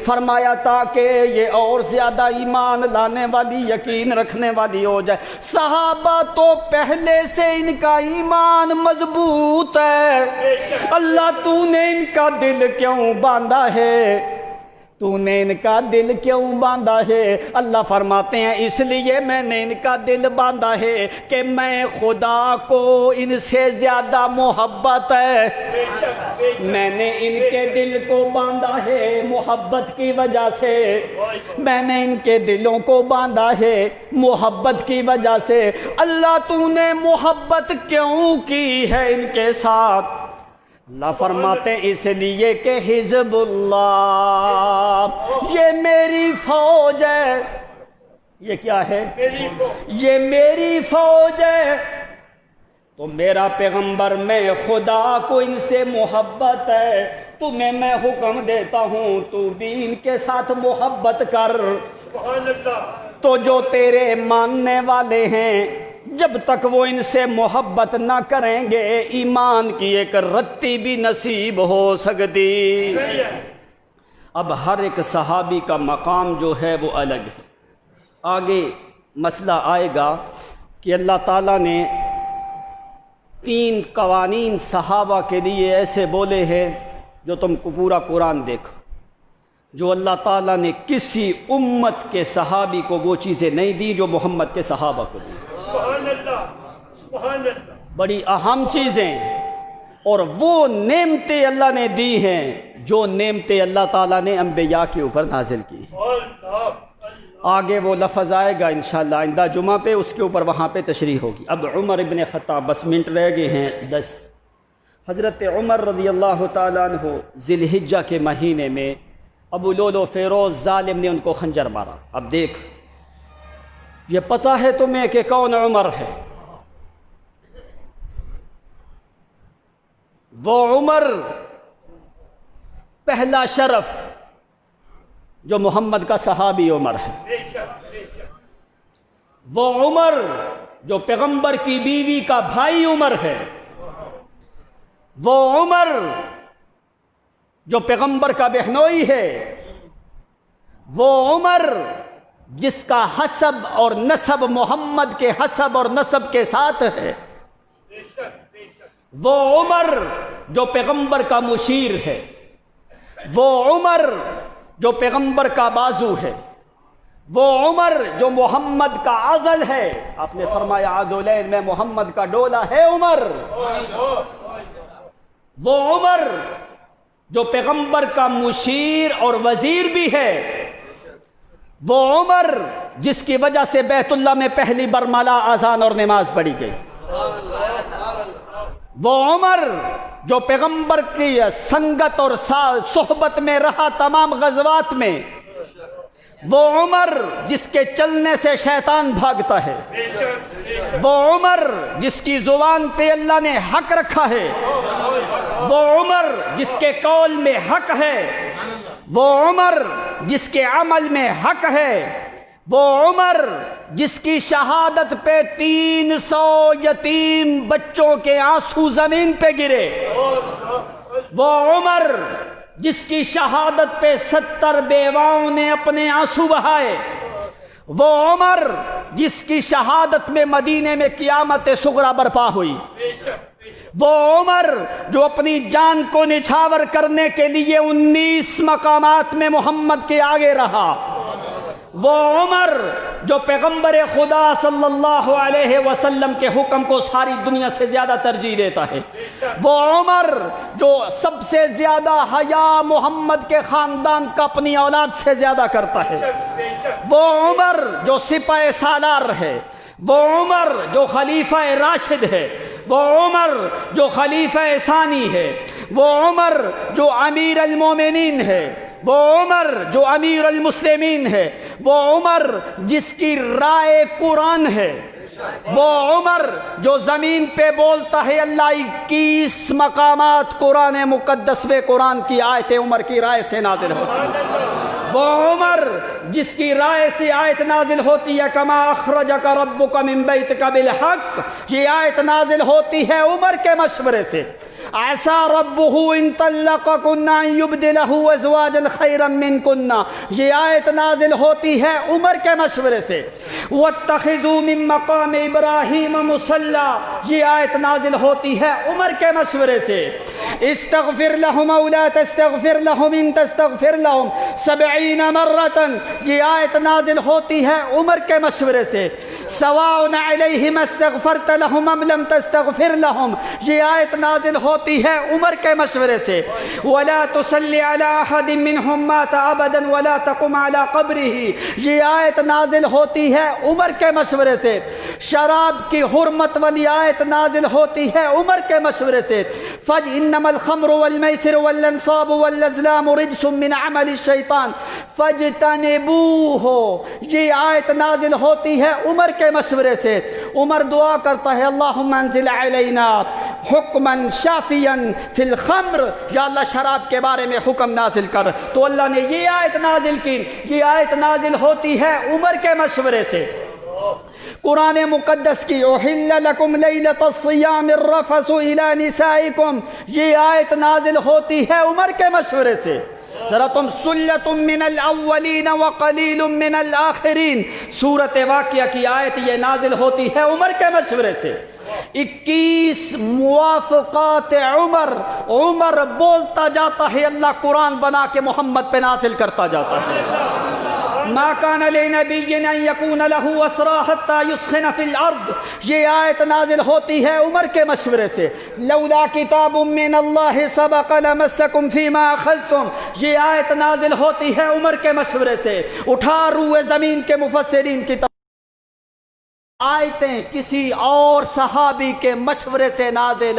فرمایا تاکہ یہ اور زیادہ ایمان لانے والی، یقین رکھنے والی ہو جائے۔ صحابہ تو پہلے سے ان کا ایمان مضبوط ہے، اللہ تو نے ان کا دل کیوں باندھا ہے؟ تو نے ان کا دل کیوں باندھا ہے؟ اللہ فرماتے ہیں اس لیے میں نے ان کا دل باندھا ہے کہ میں خدا کو ان سے زیادہ محبت ہے۔ میں نے ان کے دل کو باندھا ہے محبت کی وجہ سے، میں نے ان کے دلوں کو باندھا ہے محبت کی وجہ سے۔ اللہ تو نے محبت کیوں کی ہے ان کے ساتھ؟ اللہ فرماتے اس لیے کہ حزب اللہ، یہ میری فوج ہے۔ یہ کیا ہے؟ یہ میری فوج ہے۔ تو میرا پیغمبر میں خدا کو ان سے محبت ہے، تمہیں میں حکم دیتا ہوں تو بھی ان کے ساتھ محبت کر۔ سبحان اللہ، تو جو تیرے ماننے والے ہیں جب تک وہ ان سے محبت نہ کریں گے ایمان کی ایک رتی بھی نصیب ہو سکتی۔ اب ہر ایک صحابی کا مقام جو ہے وہ الگ ہے۔ آگے مسئلہ آئے گا کہ اللہ تعالیٰ نے 3 قوانین صحابہ کے لیے ایسے بولے ہیں جو تم کو پورا قرآن دیکھو، جو اللہ تعالیٰ نے کسی امت کے صحابی کو وہ چیزیں نہیں دی جو محمد کے صحابہ کو دی۔ سبحان اللہ، سبحان اللہ، بڑی اہم چیزیں اور وہ نعمتیں اللہ نے دی ہیں جو نعمتیں اللہ تعالیٰ نے انبیاء کے اوپر نازل کی۔ آگے وہ لفظ آئے گا انشاءاللہ آئندہ جمعہ پہ، اس کے اوپر وہاں پہ تشریح ہوگی۔ اب عمر ابن خطاب، بس منٹ رہ گئے ہیں 10۔ حضرت عمر رضی اللہ تعالیٰ عنہ ذی الحجہ کے مہینے میں ابو لولو فیروز ظالم نے ان کو خنجر مارا۔ اب دیکھ، یہ پتہ ہے تمہیں کہ کون عمر ہے؟ وہ عمر پہلا شرف جو محمد کا صحابی عمر ہے، وہ عمر جو پیغمبر کی بیوی کا بھائی عمر ہے، وہ عمر جو پیغمبر کا بہنوئی ہے، وہ عمر جس کا حسب اور نسب محمد کے حسب اور نسب کے ساتھ ہے، وہ عمر جو پیغمبر کا مشیر ہے، وہ عمر جو پیغمبر کا بازو ہے، وہ عمر جو محمد کا عضل ہے۔ آپ نے فرمایا عضلین میں محمد کا ڈولا ہے عمر۔ وہ عمر جو پیغمبر کا مشیر اور وزیر بھی ہے، وہ عمر جس کی وجہ سے بیت اللہ میں پہلی برملا اذان اور نماز پڑھی گئی، وہ عمر جو پیغمبر کی سنگت اور صحبت میں رہا تمام غزوات میں، وہ عمر جس کے چلنے سے شیطان بھاگتا ہے، وہ عمر جس کی زبان پہ اللہ نے حق رکھا ہے، وہ عمر جس کے قول میں حق ہے، وہ عمر جس کے عمل میں حق ہے، وہ عمر جس کی شہادت پہ 300 یتیم بچوں کے آنسو زمین پہ گرے، وہ عمر جس کی شہادت پہ 70 بیواؤں نے اپنے آنسو بہائے، وہ عمر جس کی شہادت میں مدینے میں قیامت صغریٰ برپا ہوئی، وہ عمر جو اپنی جان کو نچھاور کرنے کے لیے 19 مقامات میں محمد کے آگے رہا، وہ عمر جو پیغمبر خدا صلی اللہ علیہ وسلم کے حکم کو ساری دنیا سے زیادہ ترجیح دیتا ہے، وہ عمر جو سب سے زیادہ حیا محمد کے خاندان کا اپنی اولاد سے زیادہ کرتا ہے، وہ عمر جو سپہ سالار ہے، وہ عمر جو خلیفہ راشد ہے، وہ عمر جو خلیفہ ثانی ہے، وہ عمر جو امیر المومنین ہے، وہ عمر جو امیر المسلمین ہے، وہ عمر جس کی رائے قرآن ہے، وہ عمر جو زمین پہ بولتا ہے اللہ 21 مقامات قرآن مقدس میں قرآن کی آیت عمر کی رائے سے نازل ہوتی ہے، وہ عمر جس کی رائے سے آیت نازل ہوتی ہے کما اخرجک ربک من بیتک بالحق، یہ آیت نازل ہوتی ہے عمر کے مشورے سے، عسى ربه ان طلقكن ان يبدله ازواجا خيرا منكن، یہ آیت نازل ہوتی ہے عمر کے مشورے سے، واتخذوا من مقام ابراہیم مصلی، یہ آیت نازل ہوتی ہے عمر کے مشورے سے، استغفر لهم او لا تستغفر لهم ان تستغفر لهم 70 مرة، یہ آیت نازل ہوتی ہے عمر کے مشورے سے، سواء علیہم استغفرت لهم ام لم تستغفر لهم، یہ آیت نازل ہوتی ہے عمر کے مشورے سے، ولا تصلی علی احد منهم مات ابدا ولا تقم علی قبره، یہ آیت نازل ہوتی ہے عمر کے مشورے سے، شراب کی حرمت والی آیت نازل ہوتی ہے عمر کے مشورے سے، انما الخمر والمیسر والانصاب والازلام رجس من عمل الشیطان فاجتنبوه، یہ آیت نازل ہوتی ہے عمر کے مشورے سے، عمر دعا کرتا ہے اللہم انزل علینا حکما شافیا فی الخمر، یا اللہ شراب کے بارے میں حکم نازل کر، تو اللہ نے یہ آیت نازل کی، یہ آیت نازل ہوتی ہے عمر کے مشورے سے، قرآن مقدس کی احل لکم لیلۃ الصیام الرفث الی نسائکم، یہ آیت نازل ہوتی ہے عمر کے مشورے سے، ذرا تم سلۃ من الاولین وقلیل من الآخرین، سورۃ واقعہ کی آیت یہ نازل ہوتی ہے عمر کے مشورے سے، 21 موافقات عمر، عمر بولتا جاتا ہے اللہ قرآن بنا کے محمد پہ نازل کرتا جاتا ہے، ما کان لنبی ان یکون لہ اسری حتی یسخن فی الارض، یہ آیت نازل ہوتی ہے عمر کے مشورے سے. لولا کتاب من اللہ سبق لمسکم فیما اخذتم، یہ آیت نازل ہوتی ہے عمر کے مشورے سے. اٹھا روئے زمین کے مفسرین کی آیتیں کسی اور صحابی کے مشورے سے نازل.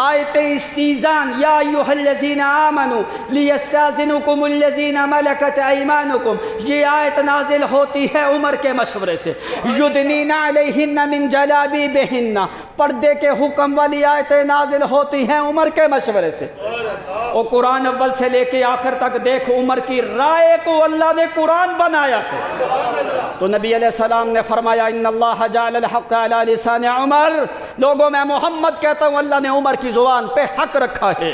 آیتیں استیزان، یا ایھا الذین آمنوا لیستاذنکم الذین ملکت ایمانکم، یہ آیت نازل ہوتی ہے عمر کے مشورے سے. یدنین علیہن من جلابیبہن، پردے کے حکم والی آیتیں نازل ہوتی ہیں عمر کے مشورے سے. اور قرآن اول سے لے کے آخر تک دیکھ، عمر کی رائے کو اللہ نے قرآن بنایا ہے. تو نبی علیہ السلام نے فرمایا ان اللہ جعل الحق علی لسان عمر، لوگوں میں محمد کہتا ہوں اللہ نے عمر کی زبان پہ حق رکھا ہے.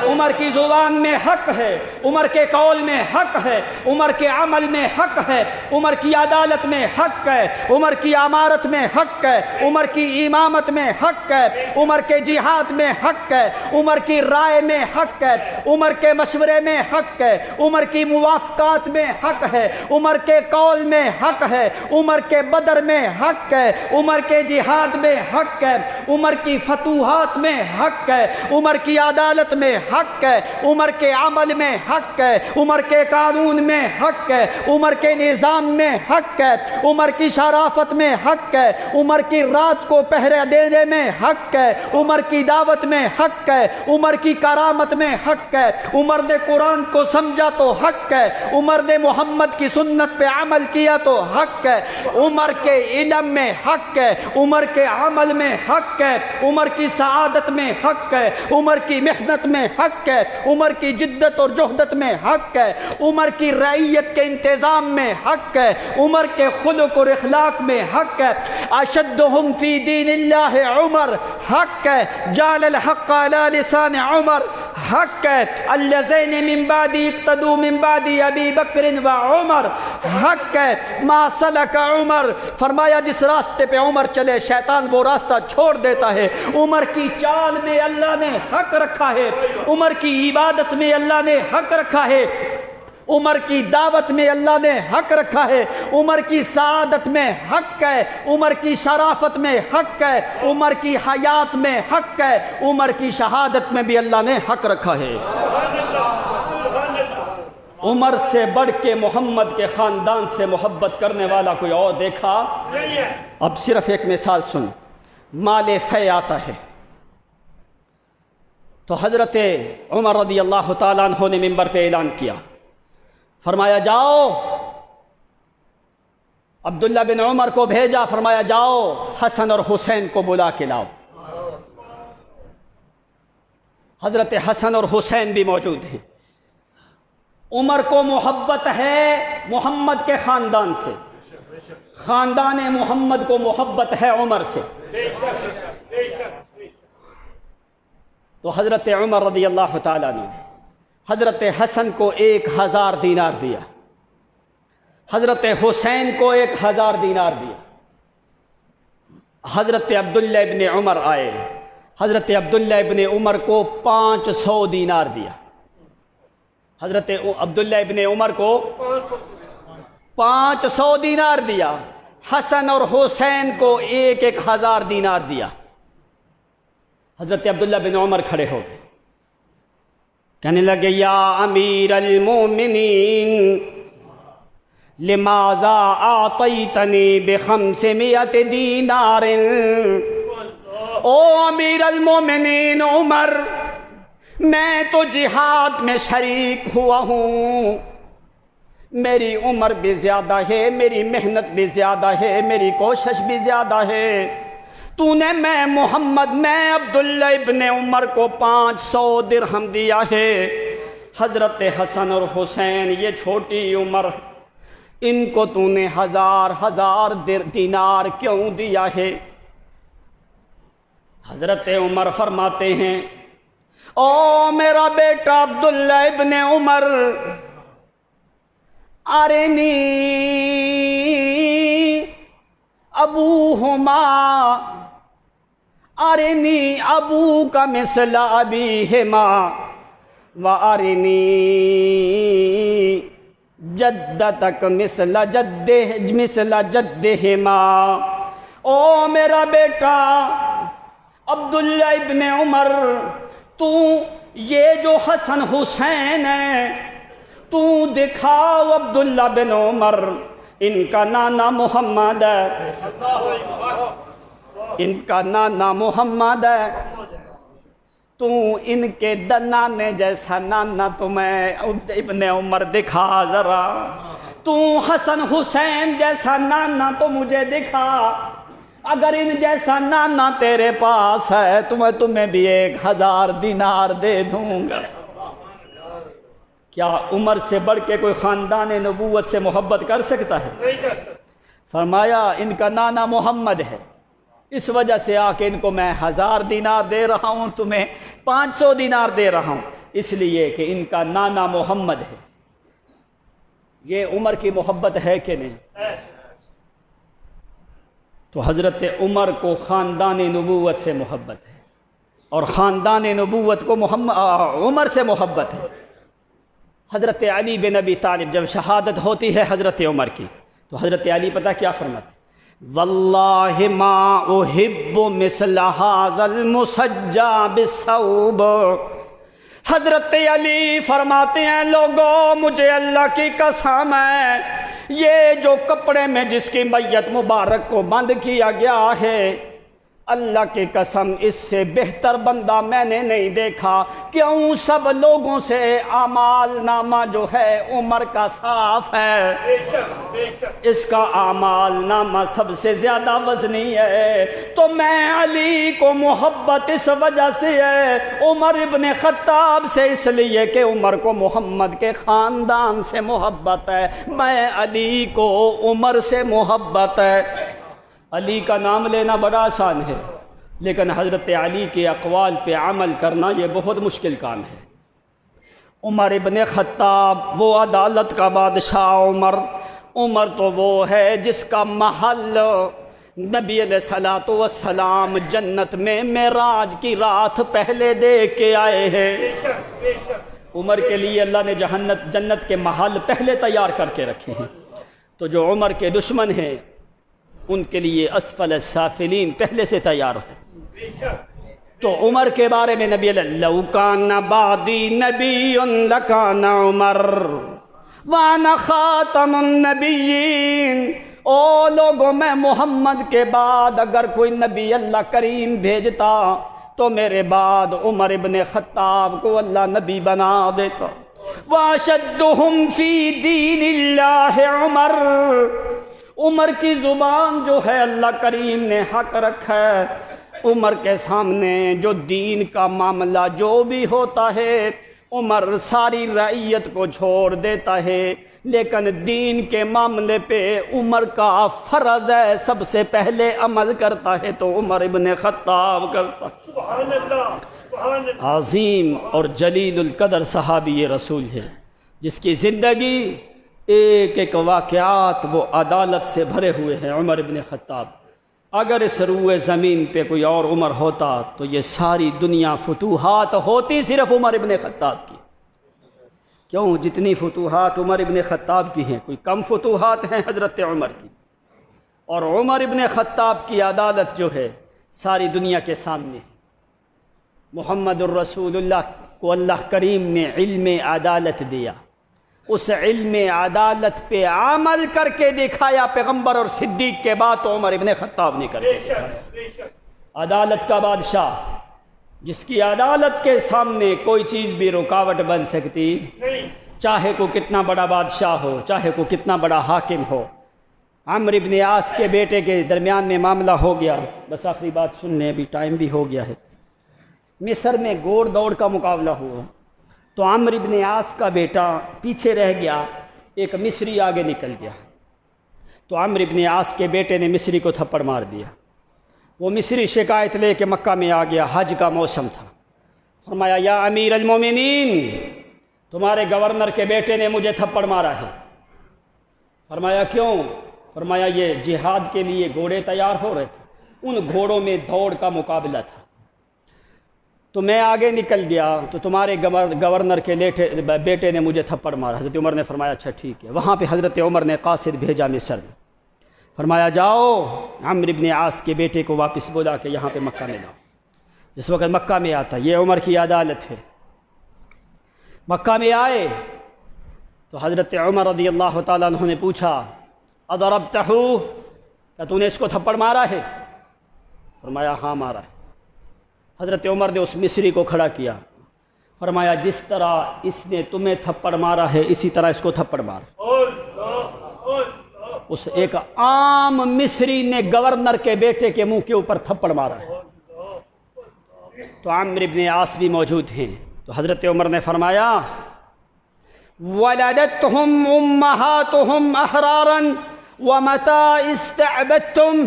عمر کی زبان میں حق ہے، عمر کے قول میں حق ہے، عمر کے عمل میں حق ہے، عمر کی عدالت میں حق ہے، عمر کی امارت میں حق ہے، عمر کی امامت میں حق ہے، عمر کے جہاد میں حق ہے، عمر کی رائے میں حق ہے، عمر کے مشورے میں حق ہے، عمر کی موافقات میں حق ہے، عمر کے قول میں حق ہے، عمر کے بدر میں حق ہے، عمر کے جہاد میں حق ہے، عمر کی فتوحات میں حق ہے، عمر کی عدالت میں حق ہے، عمر کے عمل میں حق ہے، عمر کے قانون میں حق ہے، عمر کے نظام میں حق ہے، عمر کی شرافت میں حق ہے، عمر کی رات کو پہرے دینے میں حق ہے، عمر کی دعوت میں حق ہے، عمر کی کرامت میں حق ہے، عمر نے قرآن کو سمجھا تو حق ہے، عمر نے محمد کی سنت پہ عمل کیا تو حق ہے، عمر کے علم میں حق ہے، عمر کے عمل میں حق ہے، عمر کی سعادت میں حق ہے، عمر کی محنت میں حق ہے، عمر کی جدت اور جہدت میں حق ہے، عمر کی رعیت کے انتظام میں حق ہے، عمر کے خلق اور اخلاق میں حق ہے. اشدہم فی دین اللہ عمر، حق ہے. جعل الحق علی لسان عمر، حق ہے. الذین من بعد اقتدوا من بعد ابی بکر و عمر، حق ہے. ما سلک عمر، فرمایا جس راستے پہ عمر چلے شیطان وہ راستہ چھوڑ دیتا ہے. عمر کی چال میں اللہ نے حق رکھا ہے، عمر کی عبادت میں اللہ نے حق رکھا ہے، عمر کی دعوت میں اللہ نے حق رکھا ہے، عمر کی سعادت میں حق ہے، عمر کی شرافت میں حق ہے، عمر کی حیات میں حق ہے، عمر کی شہادت میں بھی اللہ نے حق رکھا ہے. عمر سے بڑھ کے محمد کے خاندان سے محبت کرنے والا کوئی اور دیکھا؟ اب صرف ایک مثال سن. مال فی آتا ہے تو حضرت عمر رضی اللہ تعالیٰ عنہ نے منبر پہ اعلان کیا، فرمایا جاؤ، عبداللہ بن عمر کو بھیجا، فرمایا جاؤ حسن اور حسین کو بلا کے لاؤ. حضرت حسن اور حسین بھی موجود ہیں. عمر کو محبت ہے محمد کے خاندان سے، خاندان محمد کو محبت ہے عمر سے. تو حضرت عمر رضی اللہ تعالیٰ نے حضرت حسن کو 1000 دینار دیا، حضرت حسین کو 1000 دینار دیا. حضرت عبداللہ ابن عمر آئے، حضرت عبداللہ ابن عمر کو 500 دینار دیا. حضرت عبداللہ ابن عمر کو 500 دینار دیا. حسن اور حسین کو 1000 دینار دیا. حضرت عبداللہ بن عمر کھڑے ہو گئے، کہنے لگے یا امیر المومنین لماذا اعطیتنی ب500 دینار. او امیر المومنین عمر، میں تو جہاد میں شریک ہوا ہوں، میری عمر بھی زیادہ ہے، میری محنت بھی زیادہ ہے، میری کوشش بھی زیادہ ہے. تو نے میں محمد، میں عبداللہ ابن عمر کو 500 درہم دیا ہے. حضرت حسن اور حسین یہ چھوٹی عمر، ان کو تو نے 1000 دینار کیوں دیا ہے؟ حضرت عمر فرماتے ہیں او میرا بیٹا عبداللہ ابن عمر، ارنی ابوہما، ارنی ابو کا مثل ابیہما، وارنی جدتک مثل جدہما، او میرا بیٹا عبداللہ ابن عمر، تو یہ جو حسن حسین ہے تو دکھاؤ عبداللہ بن عمر، ان کا نانا محمد ہے، ان کا نانا محمد ہے، تو ان کے نانے جیسا نانا تمہیں ابن عمر دکھا ذرا، تو حسن حسین جیسا نانا تو مجھے دکھا، اگر ان جیسا نانا تیرے پاس ہے تو میں تمہیں بھی 1000 دینار دے دوں گا۔ کیا عمر سے بڑھ کے کوئی خاندان نبوت سے محبت کر سکتا ہے؟ فرمایا ان کا نانا محمد ہے، اس وجہ سے آ کے ان کو میں 1000 دینار دے رہا ہوں، تمہیں 500 دینار دے رہا ہوں، اس لیے کہ ان کا نانا محمد ہے۔ یہ عمر کی محبت ہے کہ نہیں؟ تو حضرت عمر کو خاندان نبوت سے محبت ہے، اور خاندان نبوت کو عمر سے محبت ہے۔ حضرت علی بن ابی طالب جب شہادت ہوتی ہے حضرت عمر کی، تو حضرت علی پتہ کیا فرماتے؟ واللہ ما احب مثل ھذا المسجع بالثوب، حضرت علی فرماتے ہیں لوگوں مجھے اللہ کی قسم ہے، یہ جو کپڑے میں جس کی میت مبارک کو بند کیا گیا ہے، اللہ کی قسم اس سے بہتر بندہ میں نے نہیں دیکھا۔ کیوں؟ سب لوگوں سے اعمال نامہ جو ہے عمر کا صاف ہے، اس کا اعمال نامہ سب سے زیادہ وزنی ہے، تو میں علی کو محبت اس وجہ سے ہے عمر ابن خطاب سے، اس لیے کہ عمر کو محمد کے خاندان سے محبت ہے، میں علی کو عمر سے محبت ہے۔ علی کا نام لینا بڑا آسان ہے، لیکن حضرت علی کے اقوال پہ عمل کرنا یہ بہت مشکل کام ہے۔ عمر ابن خطاب وہ عدالت کا بادشاہ عمر تو وہ ہے جس کا محل نبی علیہ الصلوۃ والسلام جنت میں معراج کی رات پہلے دیکھ کے آئے ہیں۔ عمر کے لیے اللہ نے جنت کے محل پہلے تیار کر کے رکھے ہیں، تو جو عمر کے دشمن ہیں ان کے لیے اسفل السافلین پہلے سے تیار ہے۔ تو عمر کے بارے میں نبی علیہ لو کان بعدی نبی لکان عمر وانا خاتم النبیین، او لوگوں میں محمد کے بعد اگر کوئی نبی اللہ کریم بھیجتا تو میرے بعد عمر ابن خطاب کو اللہ نبی بنا دیتا۔ واشدہم فی دین اللہ عمر کی زبان جو ہے اللہ کریم نے حق رکھا ہے، عمر کے سامنے جو دین کا معاملہ جو بھی ہوتا ہے عمر ساری رعیت کو چھوڑ دیتا ہے، لیکن دین کے معاملے پہ عمر کا فرض ہے سب سے پہلے عمل کرتا ہے تو عمر ابن خطاب کرتا۔ سبحان اللہ، سبحان اللہ۔ عظیم اور جلیل القدر صحابی رسول ہے جس کی زندگی ایک ایک واقعات وہ عدالت سے بھرے ہوئے ہیں۔ عمر ابن خطاب، اگر اس روئے زمین پہ کوئی اور عمر ہوتا تو یہ ساری دنیا فتوحات ہوتی صرف عمر ابن خطاب کی۔ کیوں؟ جتنی فتوحات عمر ابن خطاب کی ہیں کوئی کم فتوحات ہیں حضرت عمر کی، اور عمر ابن خطاب کی عدالت جو ہے ساری دنیا کے سامنے ہے۔ محمد الرسول اللہ کو اللہ کریم نے علم عدالت دیا، اس علم عدالت پہ عمل کر کے دکھایا پیغمبر اور صدیق کے بعد تو عمر ابن خطاب نے کر کے دکھایا۔ عدالت کا بادشاہ جس کی عدالت کے سامنے کوئی چیز بھی رکاوٹ بن سکتی، چاہے کو کتنا بڑا بادشاہ ہو، چاہے کو کتنا بڑا حاکم ہو۔ عمرو بن عاص کے بیٹے کے درمیان میں معاملہ ہو گیا، بس آخری بات سن لیں ابھی ٹائم بھی ہو گیا ہے۔ مصر میں گھوڑ دوڑ کا مقابلہ ہوا تو عمرو بن عاص کا بیٹا پیچھے رہ گیا، ایک مصری آگے نکل گیا، تو عمرو بن عاص کے بیٹے نے مصری کو تھپڑ مار دیا۔ وہ مصری شکایت لے کے مکہ میں آ گیا، حج کا موسم تھا۔ فرمایا یا امیر المومنین، تمہارے گورنر کے بیٹے نے مجھے تھپڑ مارا ہے۔ فرمایا کیوں؟ فرمایا یہ جہاد کے لیے گھوڑے تیار ہو رہے تھے، ان گھوڑوں میں دوڑ کا مقابلہ تھا، تو میں آگے نکل گیا تو تمہارے گورنر کے بیٹے نے مجھے تھپڑ مارا۔ حضرت عمر نے فرمایا اچھا ٹھیک ہے۔ وہاں پہ حضرت عمر نے قاصد بھیجا مصر میں، فرمایا جاؤ عمرو بن عاص کے بیٹے کو واپس بلا کے یہاں پہ مکہ میں لاؤ۔ جس وقت مکہ میں آتا، یہ عمر کی عدالت ہے، مکہ میں آئے تو حضرت عمر رضی اللہ تعالیٰ عنہ نے پوچھا اضربتہ، کیا تو نے اس کو تھپڑ مارا ہے؟ فرمایا ہاں مارا ہے۔ حضرت عمر نے اس مصری کو کھڑا کیا، فرمایا جس طرح اس نے تمہیں تھپڑ مارا ہے اسی طرح اس کو تھپڑ مار۔ اس ایک عام مصری نے گورنر کے بیٹے کے منہ کے اوپر تھپڑ مارا ہے۔ تو عمرو بن عاص بھی موجود ہیں، تو حضرت عمر نے فرمایا ولدتهم امہاتهم احرارا ومتى استعبدتم،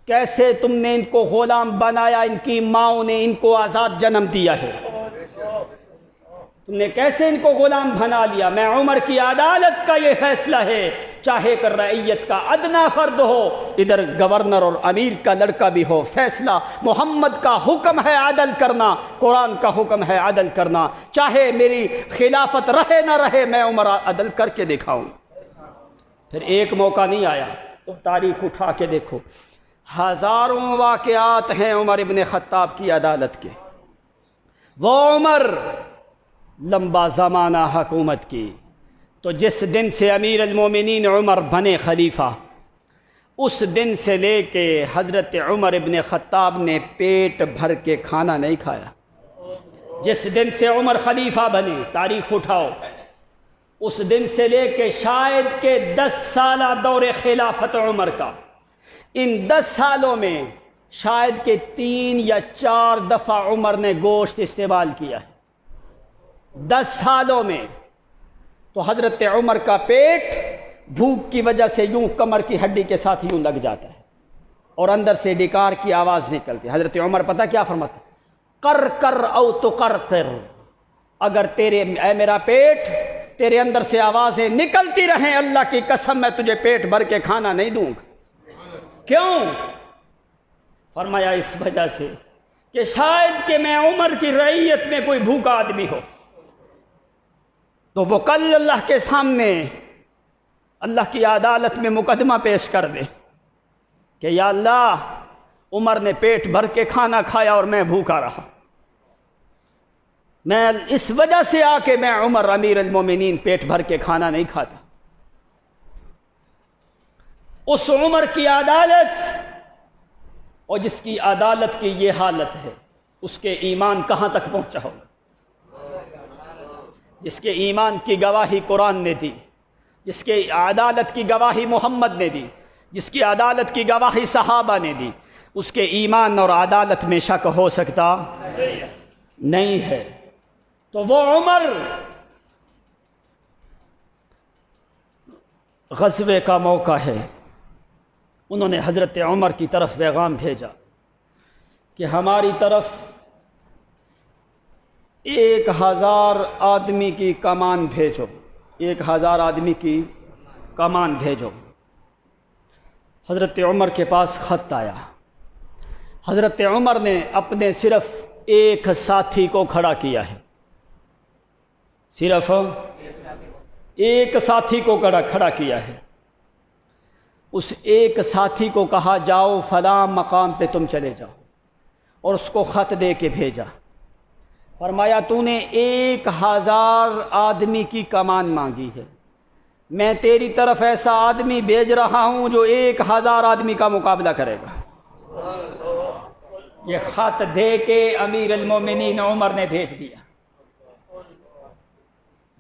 کیسے تم نے ان کو غلام بنایا، ان کی ماؤں نے ان کو آزاد جنم دیا ہے، تم نے کیسے ان کو غلام بنا لیا؟ میں عمر کی عدالت کا یہ فیصلہ ہے، چاہے کر رعیت کا ادنا فرد ہو، ادھر گورنر اور امیر کا لڑکا بھی ہو، فیصلہ محمد کا حکم ہے عدل کرنا، قرآن کا حکم ہے عدل کرنا، چاہے میری خلافت رہے نہ رہے میں عمر عدل کر کے دکھاؤں۔ پھر ایک موقع نہیں آیا، تم تاریخ اٹھا کے دیکھو، ہزاروں واقعات ہیں عمر ابن خطاب کی عدالت کے۔ وہ عمر لمبا زمانہ حکومت کی، تو جس دن سے امیر المومنین عمر بنے خلیفہ، اس دن سے لے کے حضرت عمر ابن خطاب نے پیٹ بھر کے کھانا نہیں کھایا۔ جس دن سے عمر خلیفہ بنے، تاریخ اٹھاؤ، اس دن سے لے کے شاید کہ 10 سالہ دور خلافت عمر کا، ان 10 سالوں میں شاید کہ 3 یا 4 دفعہ عمر نے گوشت استعمال کیا ہے، 10 سالوں میں۔ تو حضرت عمر کا پیٹ بھوک کی وجہ سے یوں کمر کی ہڈی کے ساتھ یوں لگ جاتا ہے اور اندر سے ڈکار کی آواز نکلتی ہے۔ حضرت عمر پتہ کیا فرماتے؟ کر کر او تقرقر، اگر اے میرا پیٹ تیرے اندر سے آوازیں نکلتی رہیں، اللہ کی قسم میں تجھے پیٹ بھر کے کھانا نہیں دوں گا۔ کیوں؟ فرمایا اس وجہ سے کہ شاید کہ میں عمر کی رعیت میں کوئی بھوکا آدمی ہو تو وہ کل اللہ کے سامنے اللہ کی عدالت میں مقدمہ پیش کر دے کہ یا اللہ عمر نے پیٹ بھر کے کھانا کھایا اور میں بھوکا رہا، میں اس وجہ سے آ کے میں عمر امیر المومنین پیٹ بھر کے کھانا نہیں کھاتا۔ اس عمر کی عدالت اور جس کی عدالت کی یہ حالت ہے، اس کے ایمان کہاں تک پہنچا ہوگا؟ جس کے ایمان کی گواہی قرآن نے دی، جس کے عدالت کی گواہی محمد نے دی، جس کی عدالت کی گواہی صحابہ نے دی، اس کے ایمان اور عدالت میں شک ہو سکتا نہیں ہے۔ تو وہ عمر غزوے کا موقع ہے، انہوں نے حضرت عمر کی طرف پیغام بھیجا کہ ہماری طرف 1000 آدمی کی کمان بھیجو، 1000 آدمی کی کمان بھیجو۔ حضرت عمر کے پاس خط آیا، حضرت عمر نے اپنے صرف ایک ساتھی کو کھڑا کیا ہے، صرف ایک ساتھی کو کھڑا کیا ہے۔ اس ایک ساتھی کو کہا جاؤ فلاں مقام پہ تم چلے جاؤ، اور اس کو خط دے کے بھیجا۔ فرمایا تو نے 1000 آدمی کی کمان مانگی ہے، میں تیری طرف ایسا آدمی بھیج رہا ہوں جو 1000 آدمی کا مقابلہ کرے گا۔ یہ خط دے کے امیر المومنین عمر نے بھیج دیا۔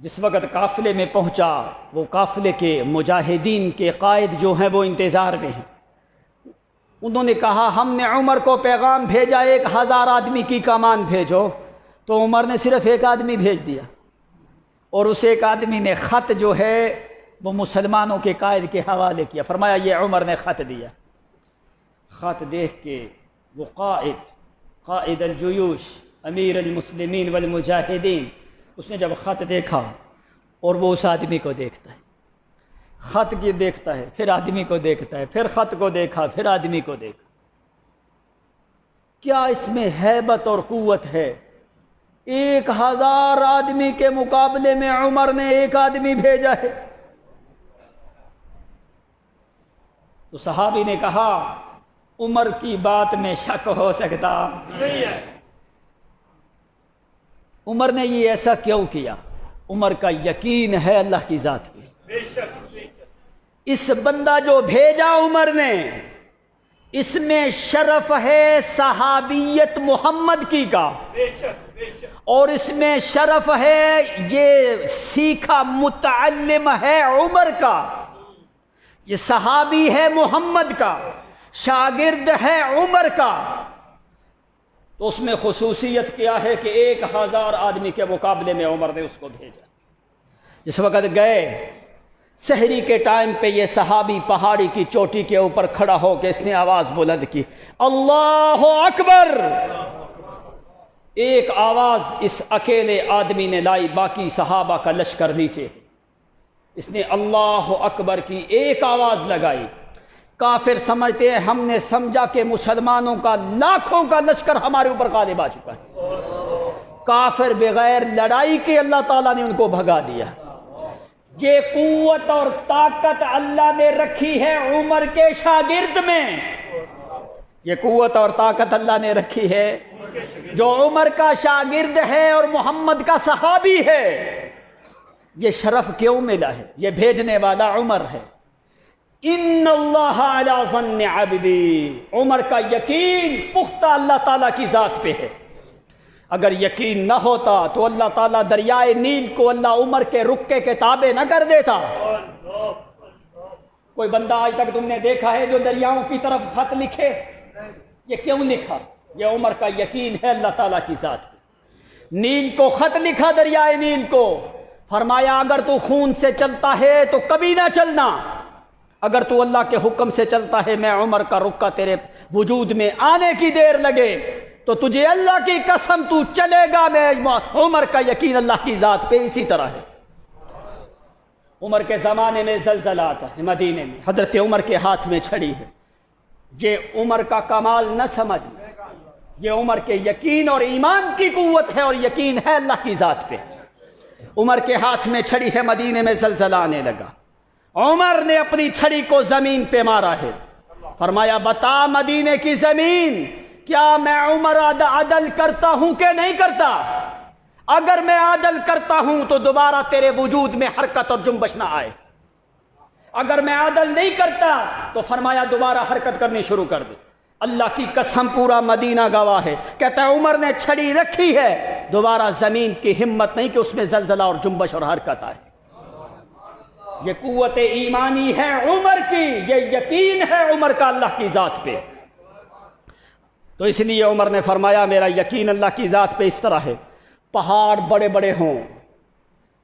جس وقت قافلے میں پہنچا، وہ قافلے کے مجاہدین کے قائد جو ہیں وہ انتظار میں ہیں، انہوں نے کہا ہم نے عمر کو پیغام بھیجا 1000 آدمی کی کمان بھیجو، تو عمر نے صرف ایک آدمی بھیج دیا، اور اس ایک آدمی نے خط جو ہے وہ مسلمانوں کے قائد کے حوالے کیا۔ فرمایا یہ عمر نے خط دیا۔ خط دیکھ کے وہ قائد الجیوش امیر المسلمین والمجاہدین، اس نے جب خط دیکھا اور وہ اس آدمی کو دیکھتا ہے، خط کی دیکھتا ہے، پھر آدمی کو دیکھتا ہے، پھر خط کو دیکھا، پھر آدمی کو دیکھا، کیا اس میں ہیبت اور قوت ہے؟ 1000 آدمی کے مقابلے میں عمر نے 1 آدمی بھیجا ہے۔ تو صحابی نے کہا عمر کی بات میں شک ہو سکتا نہیں ہے۔ عمر نے یہ ایسا کیوں کیا؟ عمر کا یقین ہے اللہ کی ذات پہ۔ بے شک بے شک۔ اس بندہ جو بھیجا عمر نے، اس میں شرف ہے صحابیت محمد کی کا، بے شک بے شک۔ اور اس میں شرف ہے یہ سیکھا متعلم ہے عمر کا، یہ صحابی ہے محمد کا، شاگرد ہے عمر کا۔ تو اس میں خصوصیت کیا ہے کہ 1000 آدمی کے مقابلے میں عمر نے اس کو بھیجا۔ جس وقت گئے سحری کے ٹائم پہ یہ صحابی پہاڑی کی چوٹی کے اوپر کھڑا ہو کے اس نے آواز بلند کی، اللہ اکبر۔ ایک آواز اس اکیلے آدمی نے لائی، باقی صحابہ کا لشکر نیچے۔ اس نے اللہ اکبر کی ایک آواز لگائی۔ کافر سمجھتے ہیں ہم نے سمجھا کہ مسلمانوں کا لاکھوں کا لشکر ہمارے اوپر غالب آ چکا ہے۔ کافر بغیر لڑائی کے اللہ تعالیٰ نے ان کو بھگا دیا۔ یہ قوت اور طاقت اللہ نے رکھی ہے عمر کے شاگرد میں، یہ قوت اور طاقت اللہ نے رکھی ہے جو عمر کا شاگرد ہے اور محمد کا صحابی ہے۔ یہ شرف کیوں ملا ہے؟ یہ بھیجنے والا عمر ہے۔ ان اللہ علی ظن عبدی، عمر کا یقین پختہ اللہ تعالیٰ کی ذات پہ ہے۔ اگر یقین نہ ہوتا تو اللہ تعالیٰ دریائے نیل کو اللہ عمر کے رکے کے تابع نہ کر دیتا۔ کوئی بندہ آج تک تم نے دیکھا ہے جو دریاؤں کی طرف خط لکھے؟ یہ کیوں لکھا؟ یہ عمر کا یقین ہے اللہ تعالیٰ کی ذات پہ۔ نیل کو خط لکھا، دریائے نیل کو، فرمایا اگر تو خون سے چلتا ہے تو کبھی نہ چلنا، اگر تو اللہ کے حکم سے چلتا ہے میں عمر کا رکا تیرے وجود میں آنے کی دیر لگے تو تجھے اللہ کی قسم تو چلے گا۔ میں عمر کا یقین اللہ کی ذات پہ اسی طرح ہے۔ عمر کے زمانے میں زلزلہ آتا ہے مدینے میں، حضرت عمر کے ہاتھ میں چھڑی ہے۔ یہ عمر کا کمال نہ سمجھنا، یہ عمر کے یقین اور ایمان کی قوت ہے اور یقین ہے اللہ کی ذات پہ۔ عمر کے ہاتھ میں چھڑی ہے، مدینے میں زلزلہ آنے لگا۔ عمر نے اپنی چھڑی کو زمین پہ مارا ہے، فرمایا بتا مدینے کی زمین کیا میں عمر عدل کرتا ہوں کہ نہیں کرتا؟ اگر میں عدل کرتا ہوں تو دوبارہ تیرے وجود میں حرکت اور جنبش نہ آئے، اگر میں عدل نہیں کرتا تو فرمایا دوبارہ حرکت کرنی شروع کر دے۔ اللہ کی قسم پورا مدینہ گواہ ہے، کہتا ہے عمر نے چھڑی رکھی ہے، دوبارہ زمین کی ہمت نہیں کہ اس میں زلزلہ اور جنبش اور حرکت آئے۔ یہ قوت ایمانی ہے عمر کی، یہ یقین ہے عمر کا اللہ کی ذات پہ۔ تو اس لیے عمر نے فرمایا میرا یقین اللہ کی ذات پہ اس طرح ہے، پہاڑ بڑے بڑے ہوں،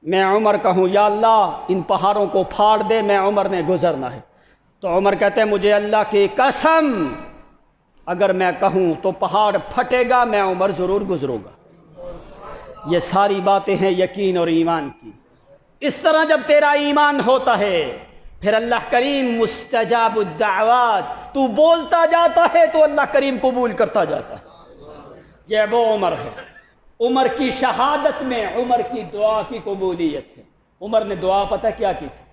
میں عمر کہوں یا اللہ ان پہاڑوں کو پھاڑ دے، میں عمر نے گزرنا ہے۔ تو عمر کہتے ہیں مجھے اللہ کی قسم اگر میں کہوں تو پہاڑ پھٹے گا، میں عمر ضرور گزروں گا۔ یہ ساری باتیں ہیں یقین اور ایمان کی۔ اس طرح جب تیرا ایمان ہوتا ہے پھر اللہ کریم مستجاب الدعوات، تو بولتا جاتا ہے تو اللہ کریم قبول کرتا جاتا ہے۔ یہ وہ عمر ہے، عمر کی شہادت میں عمر کی دعا کی قبولیت ہے۔ عمر نے دعا پتہ کیا کی تھی؟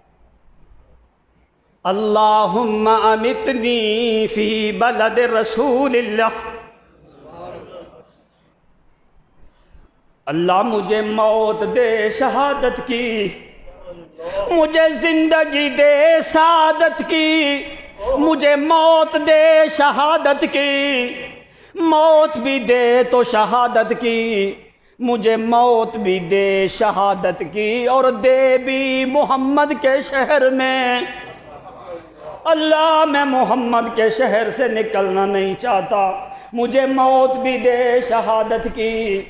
اللہم امتنی فی بلد رسول اللہ، اللہ مجھے موت دے شہادت کی، مجھے زندگی دے سعادت کی، مجھے موت دے شہادت کی، موت بھی دے تو شہادت کی، مجھے موت بھی دے شہادت کی، اور دے بھی محمد کے شہر میں۔ اللہ میں محمد کے شہر سے نکلنا نہیں چاہتا، مجھے موت بھی دے شہادت کی،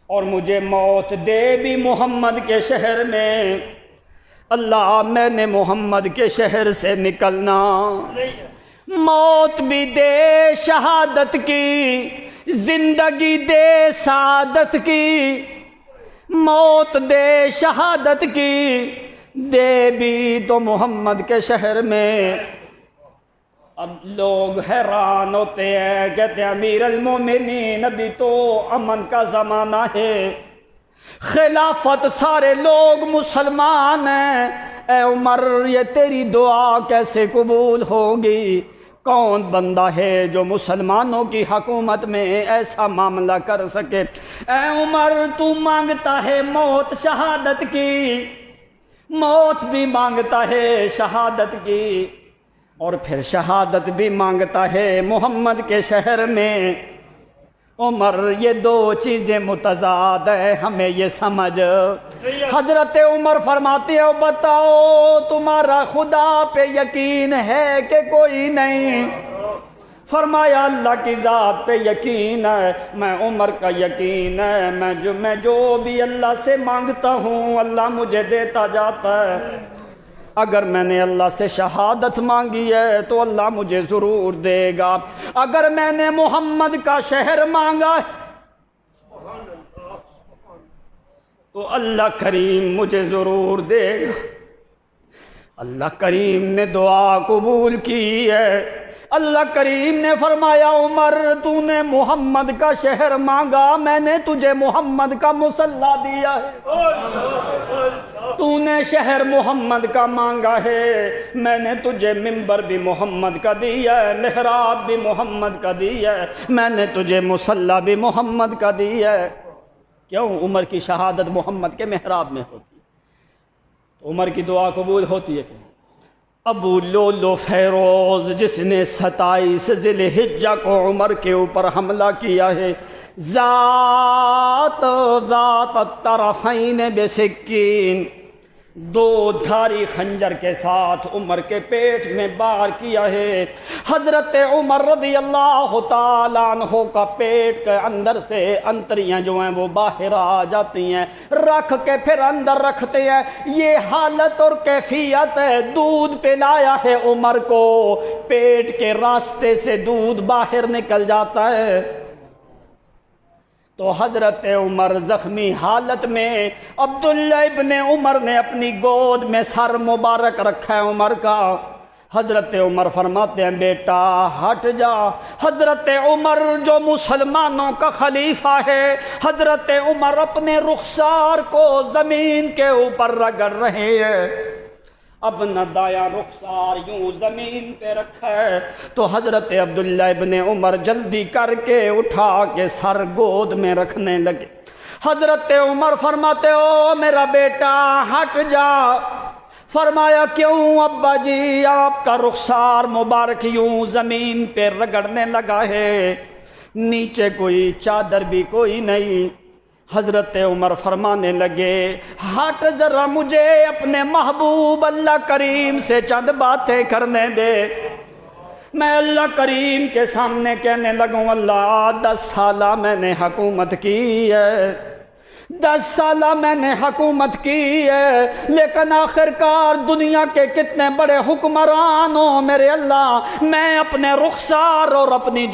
اور مجھے موت دے بھی محمد کے شہر میں۔ اللہ میں نے محمد کے شہر سے نکلنا، موت بھی دے شہادت کی، زندگی دے سعادت کی، موت دے شہادت کی، دے بھی تو محمد کے شہر میں۔ اب لوگ حیران ہوتے ہیں، کہتے ہیں امیر المومنین ابھی تو امن کا زمانہ ہے، خلافت، سارے لوگ مسلمان ہیں، اے عمر یہ تیری دعا کیسے قبول ہوگی؟ کون بندہ ہے جو مسلمانوں کی حکومت میں ایسا معاملہ کر سکے؟ اے عمر تو مانگتا ہے موت شہادت کی، موت بھی مانگتا ہے شہادت کی، اور پھر شہادت بھی مانگتا ہے محمد کے شہر میں۔ عمر یہ دو چیزیں متضاد ہے، ہمیں یہ سمجھ۔ حضرت عمر فرماتے ہیں بتاؤ تمہارا خدا پہ یقین ہے کہ کوئی نہیں؟ فرمایا اللہ کی ذات پہ یقین ہے، میں عمر کا یقین ہے، میں جو بھی اللہ سے مانگتا ہوں اللہ مجھے دیتا جاتا ہے۔ اگر میں نے اللہ سے شہادت مانگی ہے تو اللہ مجھے ضرور دے گا، اگر میں نے محمد کا شہر مانگا ہے تو اللہ کریم مجھے ضرور دے گا۔ اللہ کریم نے دعا قبول کی ہے، اللہ کریم نے فرمایا عمر تو نے محمد کا شہر مانگا، میں نے تجھے محمد کا مصلی دیا ہے، تو نے شہر محمد کا مانگا ہے، میں نے تجھے منبر بھی محمد کا دیا ہے، محراب بھی محمد کا دیا ہے، میں نے تجھے مصلی بھی محمد کا دیا ہے۔ کیوں؟ عمر کی شہادت محمد کے محراب میں ہوتی ہے، تو عمر کی دعا قبول ہوتی ہے کہ ابو لولو فیروز جس نے 27 ذی الحجہ کو عمر کے اوپر حملہ کیا ہے، ذات الطرفین بسکین، دو دھاری خنجر کے ساتھ عمر کے پیٹ میں بار کیا ہے۔ حضرت عمر رضی اللہ تعالیٰ عنہ کا پیٹ کے اندر سے انتریاں جو ہیں وہ باہر آ جاتی ہیں، رکھ کے پھر اندر رکھتے ہیں۔ یہ حالت اور کیفیت ہے، دودھ پلایا ہے عمر کو، پیٹ کے راستے سے دودھ باہر نکل جاتا ہے، تو حضرت عمر زخمی حالت میں، عبداللہ ابن عمر نے اپنی گود میں سر مبارک رکھا ہے عمر کا۔ حضرت عمر فرماتے ہیں بیٹا ہٹ جا۔ حضرت عمر جو مسلمانوں کا خلیفہ ہے، حضرت عمر اپنے رخسار کو زمین کے اوپر رگڑ رہے ہیں، اب نہ دایاں رخسار یوں زمین پہ رکھا ہے، تو حضرت عبداللہ ابن عمر جلدی کر کے اٹھا کے سر گود میں رکھنے لگے۔ حضرت عمر فرماتے ہو میرا بیٹا ہٹ جا۔ فرمایا کیوں ابا جی؟ آپ کا رخسار مبارک یوں زمین پہ رگڑنے لگا ہے، نیچے کوئی چادر بھی کوئی نہیں۔ حضرت عمر فرمانے لگے ہٹ ذرا، مجھے اپنے محبوب اللہ کریم سے چند باتیں کرنے دے۔ میں اللہ کریم کے سامنے کہنے لگوں اللہ 10 سالہ میں نے حکومت کی ہے، 10 سالہ میں نے حکومت کی ہے، لیکن آخرکار دنیا کے کتنے بڑے حکمران ہوں میرے اللہ، میں اپنے رخسار اور اپنی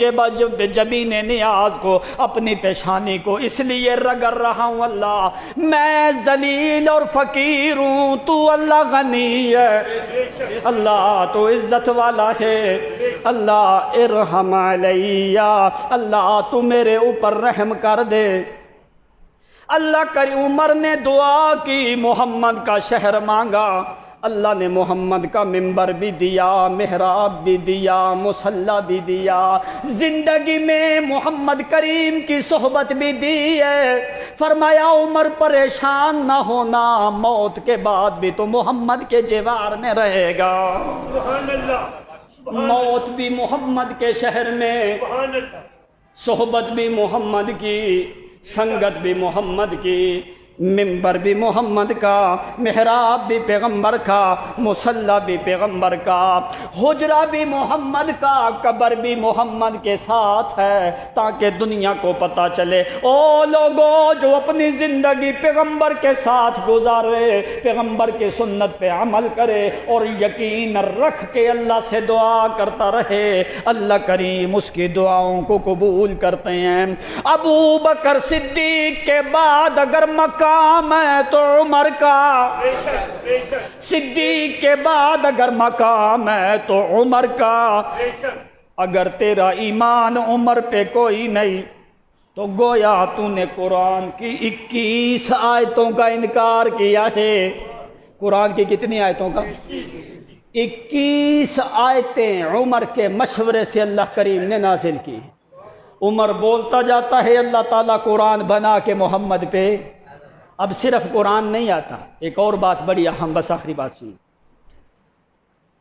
جبین نیاز کو، اپنی پیشانی کو اس لیے رگڑ رہا ہوں اللہ، میں ذلیل اور فقیر ہوں، تو اللہ غنی ہے، اللہ تو عزت والا ہے، اللہ ارحم علیہ، اللہ تو میرے اوپر رحم کر دے۔ اللہ کریم عمر نے دعا کی، محمد کا شہر مانگا، اللہ نے محمد کا منبر بھی دیا، محراب بھی دیا، مصلی بھی دیا، زندگی میں محمد کریم کی صحبت بھی دی ہے۔ فرمایا عمر پریشان نہ ہونا، موت کے بعد بھی تو محمد کے جوار میں رہے گا، سبحان اللہ، موت بھی محمد کے شہر میں، سبحان اللہ، صحبت بھی محمد کی، سنگت بھی محمد کی، منبر بھی محمد کا، محراب بھی پیغمبر کا، مصلی بھی پیغمبر کا، حجرہ بھی محمد کا، قبر بھی محمد کے ساتھ ہے، تاکہ دنیا کو پتہ چلے او لوگوں جو اپنی زندگی پیغمبر کے ساتھ گزارے، پیغمبر کی سنت پہ عمل کرے اور یقین رکھ کے اللہ سے دعا کرتا رہے، اللہ کریم اس کی دعاؤں کو قبول کرتے ہیں۔ ابو بکر صدیق کے بعد اگر مکہ مقام ہے تو عمر کا، صدیق کے بعد اگر مقام ہے تو عمر کا، اگر تیرا ایمان عمر پہ کوئی نہیں تو گویا تو نے قرآن کی 21 آیتوں کا انکار کیا ہے۔ قرآن کی کتنی آیتوں کا؟ 21 آیتیں عمر کے مشورے سے اللہ کریم نے نازل کی۔ عمر بولتا جاتا ہے اللہ تعالیٰ قرآن بنا کے محمد پہ۔ اب صرف قرآن نہیں آتا، ایک اور بات بڑی اہم، بس آخری بات سنیں۔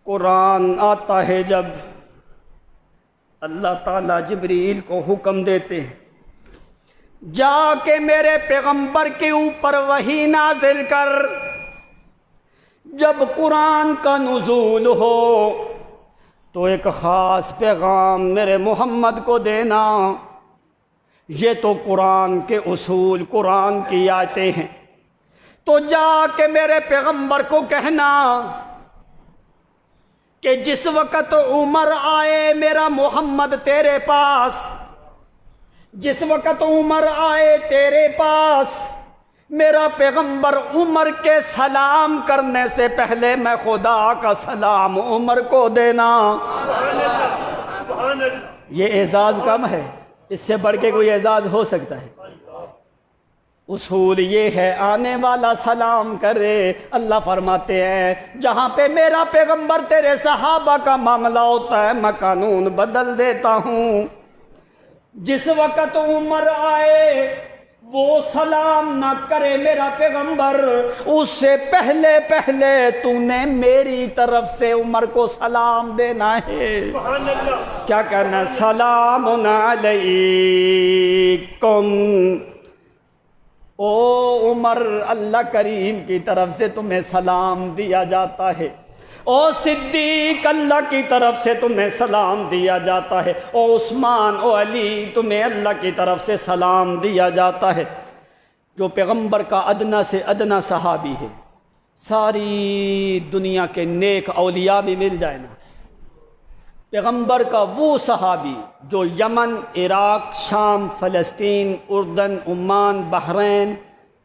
قرآن آتا ہے جب اللہ تعالیٰ جبریل کو حکم دیتے ہیں جا کے میرے پیغمبر کے اوپر وحی نازل کر۔ جب قرآن کا نزول ہو تو ایک خاص پیغام میرے محمد کو دینا، یہ تو قرآن کے اصول، قرآن کی آیتیں ہیں، تو جا کے میرے پیغمبر کو کہنا کہ جس وقت عمر آئے میرا محمد تیرے پاس، جس وقت عمر آئے تیرے پاس، میرا پیغمبر عمر کے سلام کرنے سے پہلے میں خدا کا سلام عمر کو دینا۔ یہ اعزاز کم ہے، اس سے بڑھ کے کوئی اعزاز ہو سکتا ہے؟ اصول یہ ہے آنے والا سلام کرے۔ اللہ فرماتے ہیں جہاں پہ میرا پیغمبر تیرے صحابہ کا معاملہ ہوتا ہے میں قانون بدل دیتا ہوں۔ جس وقت عمر آئے وہ سلام نہ کرے میرا پیغمبر، اس سے پہلے تو نے میری طرف سے عمر کو سلام دینا ہے۔ کیا کہنا؟ سلام علیکم۔ او عمر، اللہ کریم کی طرف سے تمہیں سلام دیا جاتا ہے۔ او صدیق، اللہ کی طرف سے تمہیں سلام دیا جاتا ہے۔ او عثمان، او علی، تمہیں اللہ کی طرف سے سلام دیا جاتا ہے۔ جو پیغمبر کا ادنا سے ادنا صحابی ہے، ساری دنیا کے نیک اولیاء بھی مل جائے نا، پیغمبر کا وہ صحابی جو یمن، عراق، شام، فلسطین، اردن، عمان، بحرین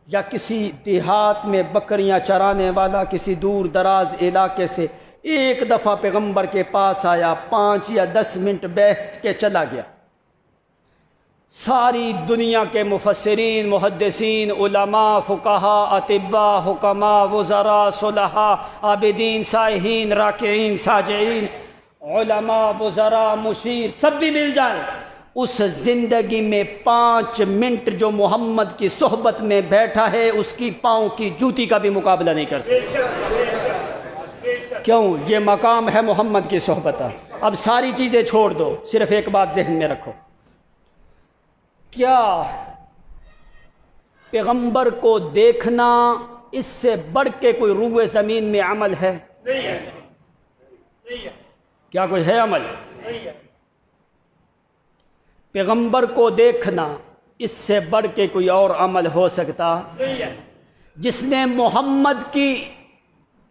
یا کسی دیہات میں بکریاں چرانے والا کسی دور دراز علاقے سے ایک دفعہ پیغمبر کے پاس آیا، 5 یا 10 منٹ بیٹھ کے چلا گیا، ساری دنیا کے مفسرین، محدثین، علماء، فقہاء، اطباء، حکماء، وزراء، صلحاء، عابدین، سائحین، راکعین، ساجعین، علماء، وزراء، مشیر، سب بھی مل جائیں، اس زندگی میں 5 منٹ جو محمد کی صحبت میں بیٹھا ہے اس کی پاؤں کی جوتی کا بھی مقابلہ نہیں کر سکتا۔ کیوں؟ یہ مقام ہے محمد کی صحبت۔ اب ساری چیزیں چھوڑ دو، صرف ایک بات ذہن میں رکھو، کیا پیغمبر کو دیکھنا اس سے بڑھ کے کوئی روئے زمین میں عمل ہے؟ نہیں ہے۔ کیا کوئی ہے عمل؟ پیغمبر کو دیکھنا اس سے بڑھ کے کوئی اور عمل ہو سکتا؟ جس نے محمد کی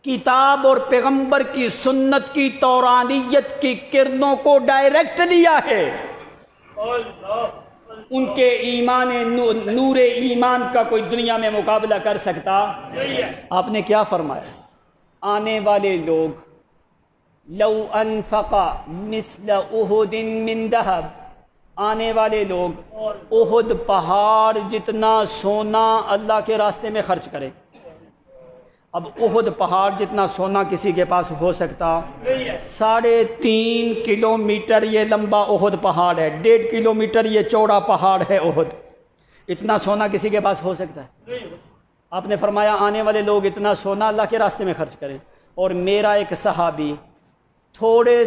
کتاب اور پیغمبر کی سنت کی تورانیت کی کرنوں کو ڈائریکٹ لیا ہے، ان کے ایمان نور ایمان کا کوئی دنیا میں مقابلہ کر سکتا؟ آپ نے کیا فرمایا؟ آنے والے لوگ لو انفق مثل احد من ذهب، آنے والے لوگ احد پہاڑ جتنا سونا اللہ کے راستے میں خرچ کرے۔ اب احد پہاڑ جتنا سونا کسی کے پاس ہو سکتا؟ 3.5 کلومیٹر یہ لمبا احد پہاڑ ہے، 1.5 کلومیٹر یہ چوڑا پہاڑ ہے احد، اتنا سونا کسی کے پاس ہو سکتا ہے؟ آپ نے فرمایا آنے والے لوگ اتنا سونا اللہ کے راستے میں خرچ کریں، اور میرا ایک صحابی تھوڑے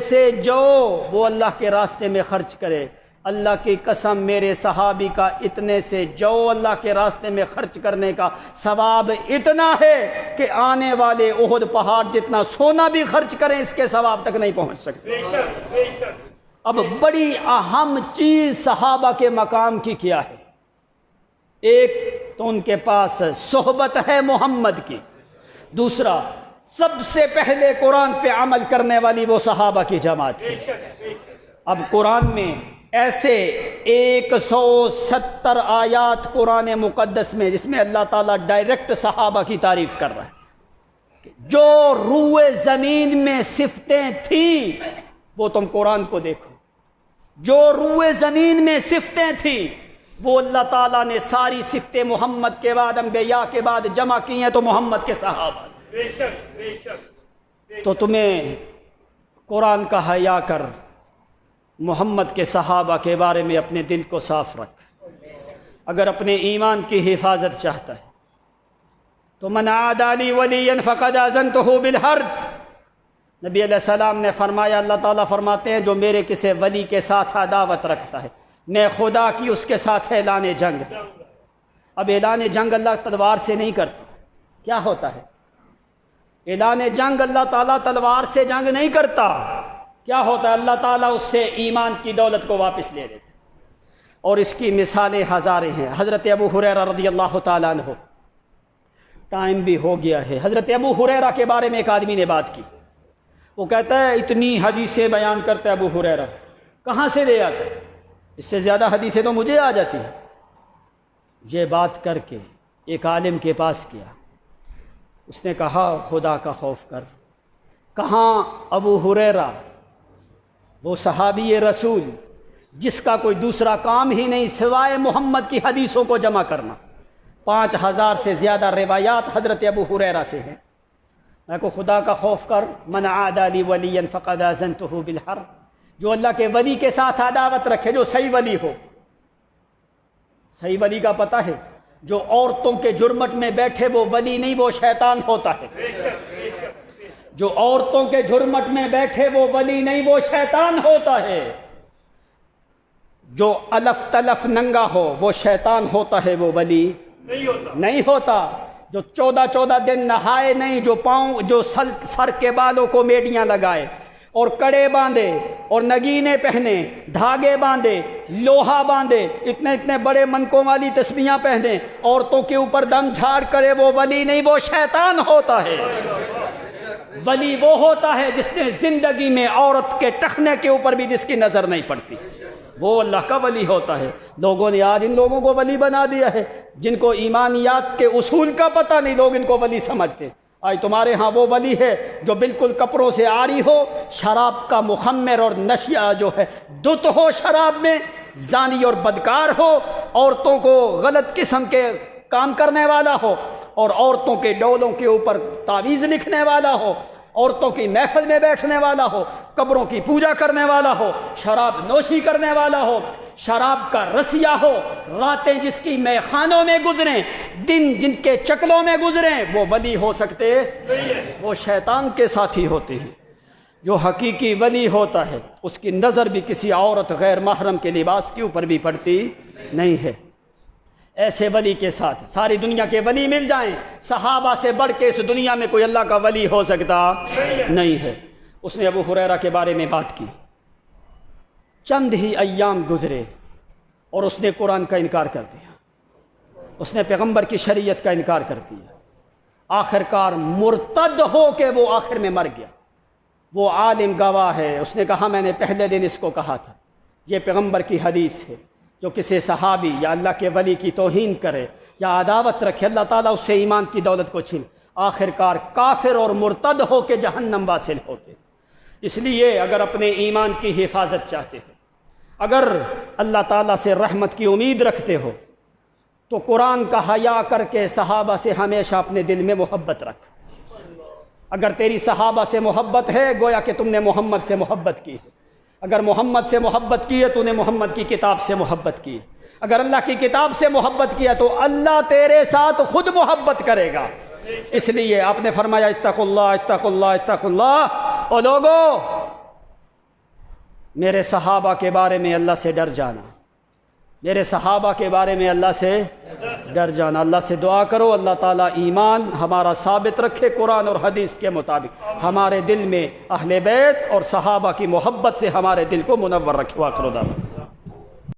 سے جو وہ اللہ کے راستے میں خرچ کرے، اللہ کی قسم میرے صحابی کا اتنے سے جو اللہ کے راستے میں خرچ کرنے کا ثواب اتنا ہے کہ آنے والے احد پہاڑ جتنا سونا بھی خرچ کریں اس کے ثواب تک نہیں پہنچ سکتے۔ اب بڑی اہم چیز صحابہ کے مقام کی کیا ہے؟ ایک تو ان کے پاس صحبت ہے محمد کی، دوسرا سب سے پہلے قرآن پہ عمل کرنے والی وہ صحابہ کی جماعت ہے۔ اب قرآن میں ایسے 170 آیات قرآن مقدس میں جس میں اللہ تعالیٰ ڈائریکٹ صحابہ کی تعریف کر رہا ہے. جو روئے زمین میں صفتیں تھیں وہ تم قرآن کو دیکھو. جو روئے زمین میں صفتیں تھیں وہ اللہ تعالیٰ نے ساری صفتیں محمد کے بعد انبیاء کے بعد جمع کی ہیں تو محمد کے صحابہ. بے شک بے شک. تو تمہیں قرآن کا حیا کر محمد کے صحابہ کے بارے میں اپنے دل کو صاف رکھ. اگر اپنے ایمان کی حفاظت چاہتا ہے تو من عادى لي وليا فقد آذنته بالحرب. نبی علیہ السلام نے فرمایا، اللہ تعالیٰ فرماتے ہیں جو میرے کسی ولی کے ساتھ عداوت رکھتا ہے میں خدا کی اس کے ساتھ اعلان جنگ. اب اعلان جنگ اللہ تلوار سے نہیں کرتا. کیا ہوتا ہے اعلان جنگ؟ اللہ تعالیٰ تلوار سے جنگ نہیں کرتا. کیا ہوتا ہے؟ اللہ تعالیٰ اس سے ایمان کی دولت کو واپس لے لیتا. اور اس کی مثالیں ہزاریں ہیں. حضرت ابو ہریرہ رضی اللہ تعالیٰ عنہ، ٹائم بھی ہو گیا ہے، حضرت ابو ہریرہ کے بارے میں ایک آدمی نے بات کی. وہ کہتا ہے اتنی حدیثیں بیان کرتا ہے ابو ہریرہ، کہاں سے لے آتا ہے؟ اس سے زیادہ حدیثیں تو مجھے آ جاتی ہیں. یہ بات کر کے ایک عالم کے پاس کیا. اس نے کہا خدا کا خوف کر. کہاں ابو ہریرہ، وہ صحابی رسول جس کا کوئی دوسرا کام ہی نہیں سوائے محمد کی حدیثوں کو جمع کرنا. 5000 سے زیادہ روایات حضرت ابو ہریرہ سے ہیں. میں کو خدا کا خوف کر. من عادى لي وليا فقد آذنته بالحرب. جو اللہ کے ولی کے ساتھ عداوت رکھے، جو صحیح ولی ہو. صحیح ولی کا پتہ ہے؟ جو عورتوں کے جرمٹ میں بیٹھے وہ ولی نہیں، وہ شیطان ہوتا ہے. جو عورتوں کے جرمٹ میں بیٹھے وہ ولی نہیں، وہ شیطان ہوتا ہے. جو الف تلف ننگا ہو وہ شیطان ہوتا ہے، وہ ولی نہیں ہوتا. جو 14 دن نہائے نہیں، جو پاؤں جو سر کے بالوں کو میڈیاں لگائے اور کڑے باندھے اور نگینے پہنے، دھاگے باندھے، لوہا باندھے، اتنے بڑے منکوں والی تسبیحاں پہنے، عورتوں کے اوپر دم جھاڑ کرے، وہ ولی نہیں، وہ شیطان ہوتا ہے. ولی وہ ہوتا ہے جس نے زندگی میں عورت کے ٹخنے کے اوپر بھی جس کی نظر نہیں پڑتی، وہ اللہ کا ولی ہوتا ہے. لوگوں نے آج ان لوگوں کو ولی بنا دیا ہے جن کو ایمانیات کے اصول کا پتہ نہیں، لوگ ان کو ولی سمجھتے. آج تمہارے ہاں وہ ولی ہے جو بالکل کپڑوں سے عاری ہو، شراب کا مخمر اور نشہ جو ہے دت ہو، شراب میں زانی اور بدکار ہو، عورتوں کو غلط قسم کے کام کرنے والا ہو، اور عورتوں کے ڈولوں کے اوپر تعویذ لکھنے والا ہو، عورتوں کی محفل میں بیٹھنے والا ہو، قبروں کی پوجا کرنے والا ہو، شراب نوشی کرنے والا ہو، شراب کا رسیہ ہو، راتیں جس کی میخانوں میں گزریں، دن جن کے چکلوں میں گزریں، وہ ولی ہو سکتے؟ وہ شیطان کے ساتھی ہوتے ہیں. جو حقیقی ولی ہوتا ہے اس کی نظر بھی کسی عورت غیر محرم کے لباس کے اوپر بھی پڑتی نہیں ہے. ایسے ولی کے ساتھ ساری دنیا کے ولی مل جائیں، صحابہ سے بڑھ کے اس دنیا میں کوئی اللہ کا ولی ہو سکتا نہیں ہے. اس نے ابو ہریرہ کے بارے میں بات کی. چند ہی ایام گزرے اور اس نے قرآن کا انکار کر دیا، اس نے پیغمبر کی شریعت کا انکار کر دیا. آخر کار مرتد ہو کے وہ آخر میں مر گیا. وہ عالم گواہ ہے، اس نے کہا میں نے پہلے دن اس کو کہا تھا. یہ پیغمبر کی حدیث ہے، جو کسی صحابی یا اللہ کے ولی کی توہین کرے یا عداوت رکھے، اللہ تعالیٰ اس سے ایمان کی دولت کو چھین آخر کار کافر اور مرتد ہو کے جہنم واصل ہوتے. اس لیے اگر اپنے ایمان کی حفاظت چاہتے ہو، اگر اللہ تعالیٰ سے رحمت کی امید رکھتے ہو، تو قرآن کا حیا کر کے صحابہ سے ہمیشہ اپنے دل میں محبت رکھ. اگر تیری صحابہ سے محبت ہے گویا کہ تم نے محمد سے محبت کی ہے. اگر محمد سے محبت کی ہے تو نے محمد کی کتاب سے محبت کی. اگر اللہ کی کتاب سے محبت کیا تو اللہ تیرے ساتھ خود محبت کرے گا. اس لیے آپ نے فرمایا اتقوا اللہ اتقوا اللہ اتقوا اللہ. اور لوگوں میرے صحابہ کے بارے میں اللہ سے ڈر جانا، میرے صحابہ کے بارے میں اللہ سے ڈر جانا. اللہ سے دعا کرو اللہ تعالیٰ ایمان ہمارا ثابت رکھے قرآن اور حدیث کے مطابق، ہمارے دل میں اہل بیت اور صحابہ کی محبت سے ہمارے دل کو منور رکھے. واخر دعوانا